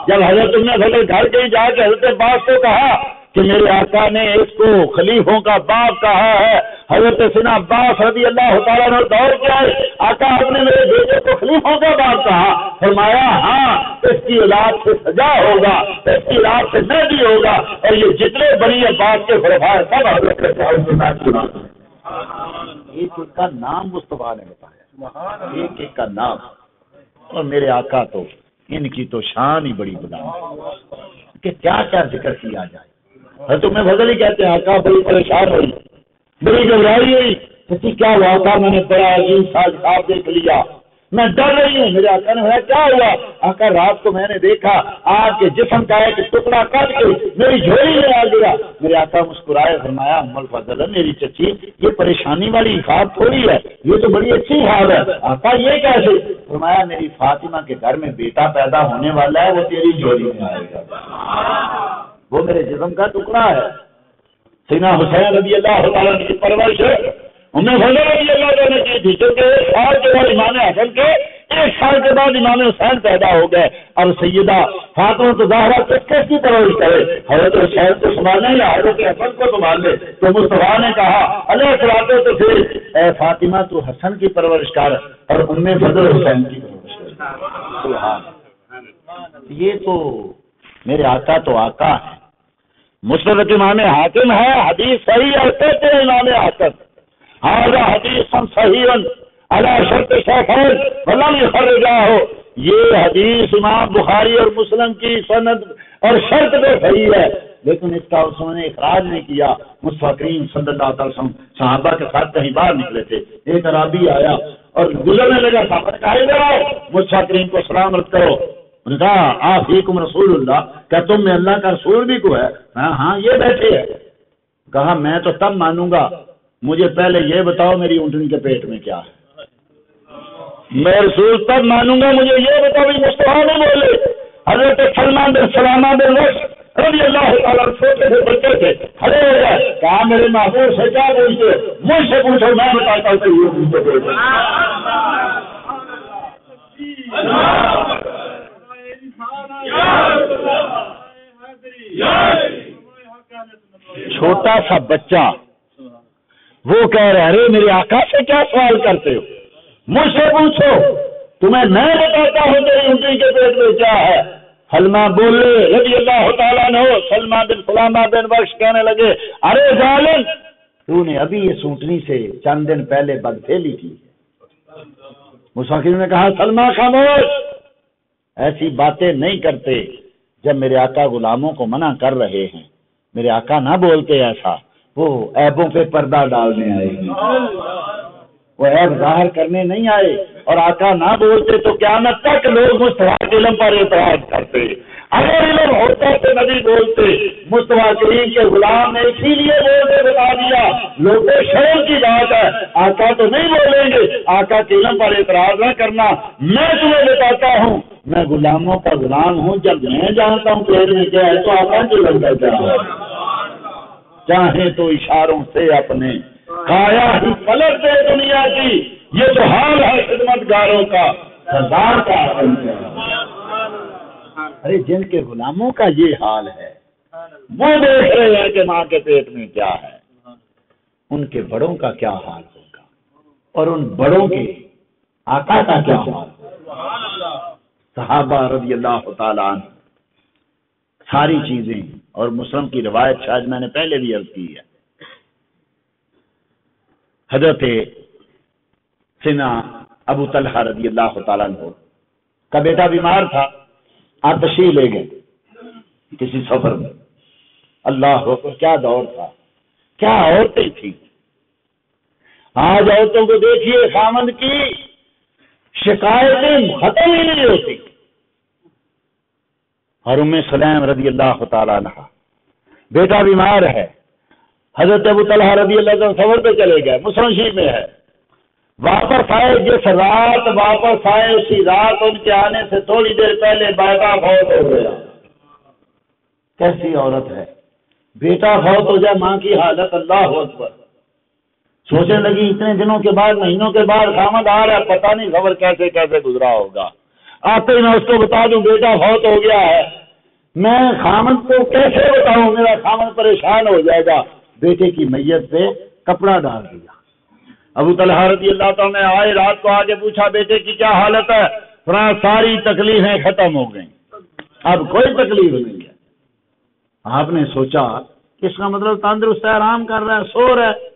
جب حضرت نے پہلے گھر کے جا کے حضرت عباس کو کہا کہ میرے آقا نے اس کو خلیفوں کا باپ کہا ہے، حضرت سیدنا عباس رضی اللہ تعالیٰ نے دور کیا ہے، آقا آپ نے میرے بیٹے کو خلیفوں کا باپ کہا، فرمایا ہاں اس کی اولاد سے سجا ہوگا، اس کی اولاد سے مہدی ہوگا، اور یہ جتنے بڑی عباس کے خلفاء سب حضرت کے ساتھ سنا۔ ایک ایک کا نام مصطفیٰ نے بتایا، ایک ایک کا نام، اور میرے آقا تو ان کی تو شان ہی بڑی بلند کہ کیا کیا ذکر کیا جائے۔ تمہیں فضل ہی کہتے ہیں آقا بڑی پریشان ہوئی، بڑی گھبرائی ہوئی، کسی کیا واقعہ میں نے بڑا عظیم ساز خواب دیکھ لیا، میں ڈر رہی ہوں. میرے آقا نے فرمایا کیا ہوا؟ آقا رات کو میں نے دیکھا آپ کے جسم کا ایک ٹکڑا کٹ کے میری جھولی میں آ گیا. میرے آقا مسکرائے فرمایا ام الفضل میری چچی یہ پریشانی والی خواب تھوڑی ہے, یہ تو بڑی اچھی خواب ہے. آقا یہ کیسے؟ فرمایا میری فاطمہ کے گھر میں بیٹا پیدا ہونے والا ہے, وہ تیری جھولی میں آئے گا, وہ میرے جسم کا ٹکڑا ہے. سیدنا حسین رضی اللہ تعالیٰ کی پرورش انہیں فضل رضی اللہ تعالیٰ نے کی تھی, کیونکہ 1 سال کے بعد امام حسن کے 1 سال کے بعد امام حسین پیدا ہو گئے. اور سیدہ فاطمہ تو زہرا کس کی پرورش کرے؟ حضرت حسین کو سنبھالنا یا حضرت حسن کو سنبھال لے؟ تو مصطفیٰ نے کہا علیہ الصلوۃ تو پھر اے فاطمہ تو حسن کی پرورش کر اور ام فضل حسین کی پرورش کر. سبحان. یہ تو میرے آقا تو آقا ہے. مسند امام حاکم ہے, حدیث صحیح ہے, کہتے ہیں امام حاکم ہاذا حدیث صحیح علی شرط شیخین ولم یخرجہ, یہ حدیث امام بخاری اور مسلم کی سند اور شرط پہ صحیح ہے, لیکن اس کا انہوں نے اخراج نہیں کیا. مصطفیٰ کریم صلی اللہ علیہ وسلم صحابہ کے ساتھ کہیں باہر نکلے تھے, ایک عرابی آیا اور گزرنے لگا, صحابہ کہا ادھر مصطفیٰ کریم کو سلام رد کرو. انہوں نے کہا آفیکم رسول اللہ, کیا تم میں اللہ کا رسول بھی کو ہے؟ ہاں یہ بیٹھے ہے. کہا میں تو تب مانوں گا, مجھے پہلے یہ بتاؤ میری اونٹنی کے پیٹ میں کیا ہے. میں رسول تب مانوں گا, مجھے یہ بتاؤ. مصطفیٰ نے بولے حضرت سلمان بن سلامہ بن وش رضی اللہ تعالیٰ چھوٹے سے بچے تھے, کھڑے ہو گئے, کہا میرے محبوب سے کیا پوچھتے, مجھ سے پوچھو میں بتاتا ہوں. چھوٹا سا بچہ وہ کہہ رہے ارے میرے آقا سے کیا سوال کرتے ہو, مجھ سے پوچھو, تمہیں میں بتاتا ہوں تیری اونٹنی کے پیٹ میں کیا ہے. سلمہ بولے رضی اللہ تعالیٰ عنہ, سلمہ بن سلامہ بن وش کہنے لگے ارے ظالم, تو نے ابھی اس اونٹنی سے چند دن پہلے بدفعلی کی. مسافر نے کہا سلمہ خاموش, ایسی باتیں نہیں کرتے. جب میرے آقا غلاموں کو منع کر رہے ہیں, میرے آقا نہ بولتے ایسا, وہ عیبوں پہ پردہ ڈالنے آئے ہیں, وہ عیب ظاہر کرنے نہیں آئے. اور آقا نہ بولتے تو قیامت تک لوگ مصطفیٰ کے علم پر اعتراض کرتے. اگر علم ہوتا تو نبی بولتے. مصطفیٰ کریم کے غلام نے اسی لیے بولتے بتا دیا, لوگ شرم کی بات ہے, آقا تو نہیں بولیں گے. آقا کے علم پر اعتراض نہ کرنا. میں تمہیں بتاتا ہوں میں غلاموں کا غلام ہوں, جب میں جانتا ہوں پیٹ میں کیا ہے تو آقا کے لگتا کیا ہے. چاہے تو اشاروں سے اپنے کایا ہی پلٹ دے دنیا کی, یہ تو حال ہے خدمت گاروں کا, سردار کا. ارے جن کے غلاموں کا یہ حال ہے وہ دیکھ رہے ہیں کہ ماں کے پیٹ میں کیا ہے, ان کے بڑوں کا کیا حال ہوگا, اور ان بڑوں کے آقا کا کیا حال ہوگا. صحابہ رضی اللہ تعالیٰ عنہ ساری چیزیں, اور مسلم کی روایت شاید میں نے پہلے بھی عرض کی ہے, حضرت سیدنا ابو طلحہ رضی اللہ تعالیٰ عنہ کا بیٹا بیمار تھا, آپ تشریف لے گئے کسی سفر میں. اللہ اکبر, کیا دور تھا, کیا عورتیں تھیں. آج عورتوں کو دیکھیے, خامند کی شکایتیں ختم ہی نہیں ہوتی. اور ام سلیم رضی اللہ تعالیٰ عنہ بیٹا بیمار ہے, حضرت ابو طلحہ رضی اللہ عنہ سفر پہ چلے گئے, مسلم شریف میں ہے. واپس آئے, جس رات واپس آئے اسی رات ان کے آنے سے تھوڑی دیر پہلے بیٹا فوت ہو گیا. کیسی عورت ہے, بیٹا فوت ہو جائے, ماں کی حالت اللہ اکبر. سوچنے لگی اتنے دنوں کے بعد, مہینوں کے بعد خامد آ رہا ہے, پتہ نہیں خبر کیسے کیسے گزرا ہوگا. آتے ہی میں اس کو بتا دوں بیٹا فوت ہو گیا ہے, میں خامد کو کیسے بتاؤں, میرا خامد پریشان ہو جائے گا. بیٹے کی میت پہ کپڑا ڈال دیا. ابو طلحہ رضی اللہ تعالیٰ نے آئے, رات کو آگے پوچھا بیٹے کی کیا حالت ہے, فرمایا ساری تکلیفیں ختم ہو گئیں, اب کوئی تکلیف نہیں ہے. آپ نے سوچا اس کا مطلب تندرست ہے, آرام کر رہا ہے, سو رہا ہے.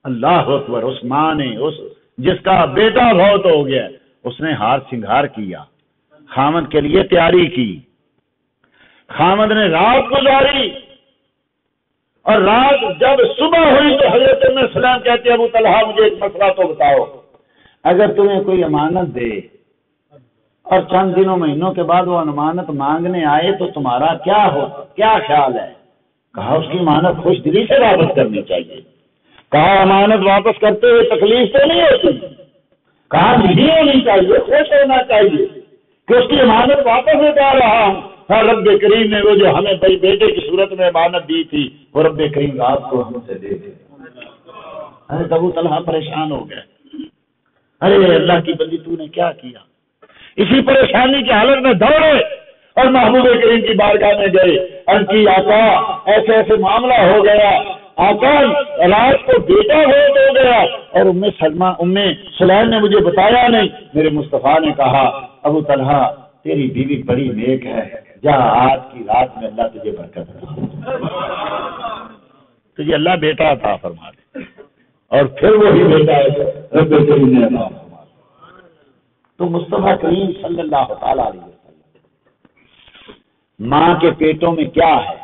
اللہ اکبر, اس ماں نے, اس جس کا بیٹا فوت ہو گیا, اس نے ہار سنگھار کیا, خامد کے لیے تیاری کی. خامد نے رات گزاری, اور رات جب صبح ہوئی تو حضرت ام سلیم کہتے ابو طلحہ مجھے ایک مسئلہ تو بتاؤ. اگر تمہیں کوئی امانت دے اور چند دنوں مہینوں کے بعد وہ امانت مانگنے آئے تو تمہارا کیا خیال ہے؟ کہا اس کی امانت خوش دلی سے واپس کرنی چاہیے۔ کہا امانت واپس کرتے ہوئے تکلیف تو نہیں ہوتی؟ کہا نہیں ہونی چاہیے، خوش ہونا چاہیے کہ اس کی امانت واپس لوٹا رہا ہوں۔ رب کریم نے وہ جو ہمیں بیٹے کی صورت میں امانت دی تھی وہ رب کریم رات کو ہم سے دے دے۔ ابو طلحہ پریشان ہو گئے، ارے اللہ کی بندی تو نے کیا کیا؟ اسی پریشانی کی حالت میں دوڑے اور محبوب کریم کی بارگاہ میں گئے، ان کی آقا ایسے ایسے معاملہ ہو گیا، آقا رات کو بیٹا ہو گیا اور ام سلیم نے مجھے بتایا نہیں۔ میرے مصطفیٰ نے کہا ابو طلحہ تیری بیوی بڑی نیک ہے، جا آج کی رات میں اللہ تجھے برکت دے، تجھے اللہ بیٹا عطا فرما دے۔ اور پھر وہی بیٹا رب کریم نے عطا فرما دیا۔ تو مصطفیٰ کریم صلی اللہ تعالی علیہ وسلم ماں کے پیٹوں میں کیا ہے؟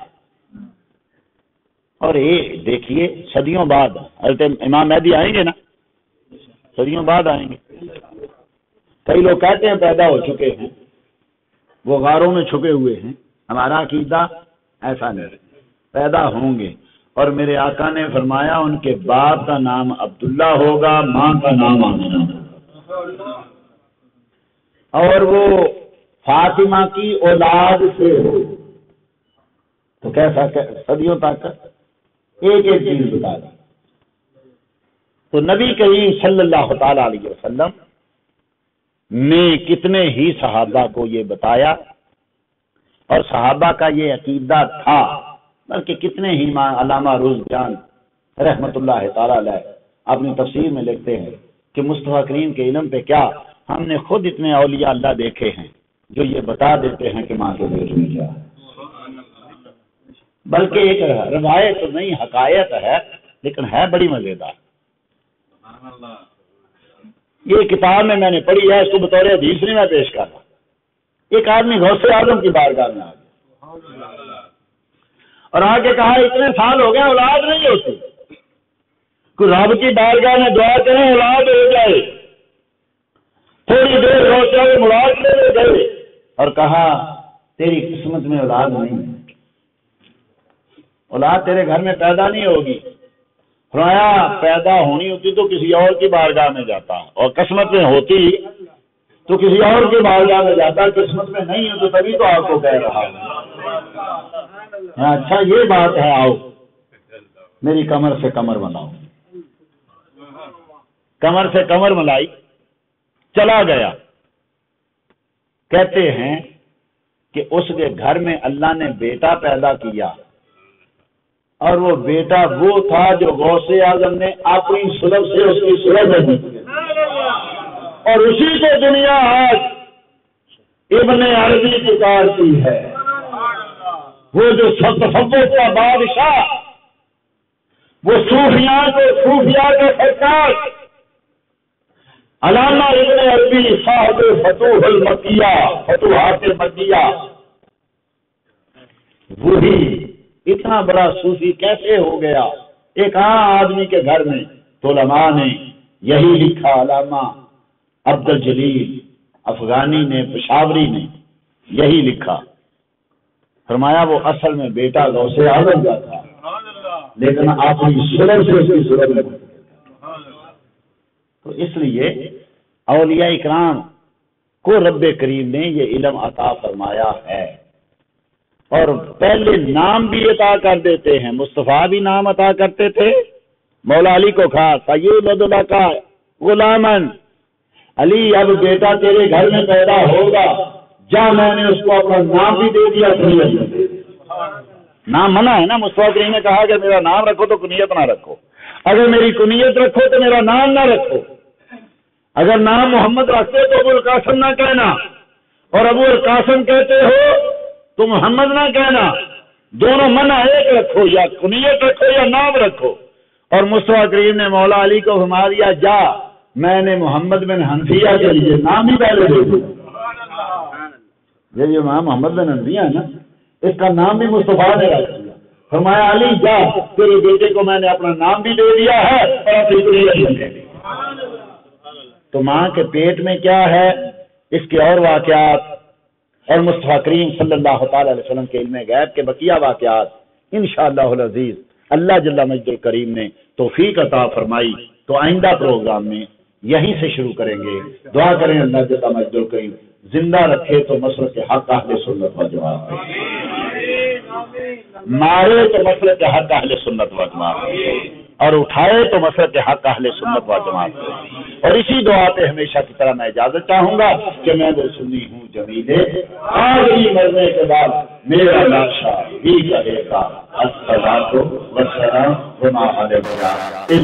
اور یہ دیکھیے صدیوں بعد حضرت امام مہدی آئیں گے نا، صدیوں بعد آئیں گے۔ کئی لوگ کہتے ہیں پیدا ہو چکے ہیں، وہ غاروں میں چھپے ہوئے ہیں، ہمارا عقیدہ ایسا نہیں، پیدا ہوں گے۔ اور میرے آقا نے فرمایا ان کے باپ کا نام عبداللہ ہوگا، ماں کا نام آمنہ ہوگا، اور وہ فاطمہ کی اولاد سے ہو۔ تو کیسا صدیوں تک ایک چیز بتا دی۔ تو نبی کریم صلی اللہ تعالی علیہ وسلم نے کتنے ہی صحابہ کو یہ بتایا، اور صحابہ کا یہ عقیدہ تھا، بلکہ کتنے ہی علامہ روز جان رحمت اللہ تعالی علیہ اپنی تفسیر میں لکھتے ہیں کہ مصطفیٰ کریم کے علم پہ کیا، ہم نے خود اتنے اولیاء اللہ دیکھے ہیں جو یہ بتا دیتے ہیں کہ ماں کے پیٹ میں کیا ہے۔ بلکہ ایک روایت نہیں حقائق ہے، لیکن ہے بڑی مزیدار۔ یہ کتاب میں نے پڑھی ہے، اس کو بطور حدیث نہیں میں پیش کر رہا۔ ایک آدمی غوث اعظم کی بارگاہ میں آ گیا اور آ کے کہا اتنے سال ہو گئے اولاد نہیں ہوتی، کوئی رب کی بارگاہ میں دعا کریں اولاد ہو جائے۔ تھوڑی دیر غوث اعظم اولاد لے گئے اور کہا تیری قسمت میں اولاد نہیں ہے، اولاد تیرے گھر میں پیدا نہیں ہوگی۔ فرمایا پیدا ہونی ہوتی تو کسی اور کی بارگاہ میں جاتا، اور قسمت میں ہوتی تو کسی اور کی بارگاہ میں جاتا، قسمت میں نہیں ہو تو تبھی تو آپ کو کہہ رہا ہوں۔ اچھا یہ بات ہے، آؤ میری کمر سے کمر ملاؤ۔ کمر سے کمر ملائی، چلا گیا۔ کہتے ہیں کہ اس کے گھر میں اللہ نے بیٹا پیدا کیا، اور وہ بیٹا وہ تھا جو غوث اعظم نے اپنی سلب سے اس کی سلب میں دی، اور اسی کو دنیا آج ابن عربی پکارتی ہے، وہ جو تصوف کا بادشاہ، وہ صوفیاء کا سرکار علامہ ابن عربی صاحب فتوح المکیہ، فتوحات مکیہ، وہی اتنا بڑا صوفی کیسے ہو گیا؟ ایک عام آدمی کے گھر میں تو علماء نے یہی لکھا، علامہ عبد الجلیل افغانی نے، پشاوری نے یہی لکھا، فرمایا وہ اصل میں بیٹا غوث اعظم کا تھا، لیکن اپنی سلب سے اس کی سلب میں۔ تو اس لیے اولیاء اکرام کو رب کریم نے یہ علم عطا فرمایا ہے، اور پہلے نام بھی عطا کر دیتے ہیں۔ مصطفیٰ بھی نام عطا کرتے تھے، مولا علی کو کہا سید اللہ کا غلامن، علی اب بیٹا تیرے گھر میں پیدا ہوگا، جا میں نے اس کو اپنا نام بھی دے دیا، کنیت نام منع ہے نا۔ مصطفیٰ کریم نے کہا کہ میرا نام رکھو تو کنیت نہ رکھو، اگر میری کنیت رکھو تو میرا نام نہ رکھو، اگر نام محمد رکھتے تو ابو القاسم نہ کہنا، اور ابو القاسم کہتے ہو تو محمد نہ کہنا، دونوں منع، ایک رکھو، یا کنیت رکھو یا نام رکھو۔ اور مصطفیٰ کریم نے مولا علی کو فرما دیا جا میں نے محمد بن حنفیہ کے لیے نام ہی پہلے دے دیا۔ یہ امام محمد بن حنفیہ ہے نا، اس کا نام بھی مصطفیٰ نے رکھ دیا، فرمایا علی جا تیرے بیٹے کو میں نے اپنا نام بھی دے دیا ہے اور اپنی کنیت بھی دے دی۔ تو ماں کے پیٹ میں کیا ہے اس کے اور واقعات اور مصطفیٰ کریم صلی اللہ تعالی علیہ وسلم کے علم غیب کے بقیہ واقعات انشاءاللہ العزیز اللہ جل مجد الکریم نے توفیق عطا فرمائی تو آئندہ پروگرام میں یہیں سے شروع کریں گے. دعا کریں اللہ جل مجد الکریم زندہ رکھے تو مسلک کے حق اہل سنت و جماعت، مارے تو مسلک کے حق اہل سنت و جماعت، اور اٹھائے تو مسلک کے حق اہل سنت و جماعت. اور اسی دعا پہ ہمیشہ کی طرح میں اجازت چاہوں گا کہ میں وہ سنی ہوں جمیلے آخری مرنے کے بعد میرا لاشا بھی کہے گا الصلاۃ والسلام وما علیہ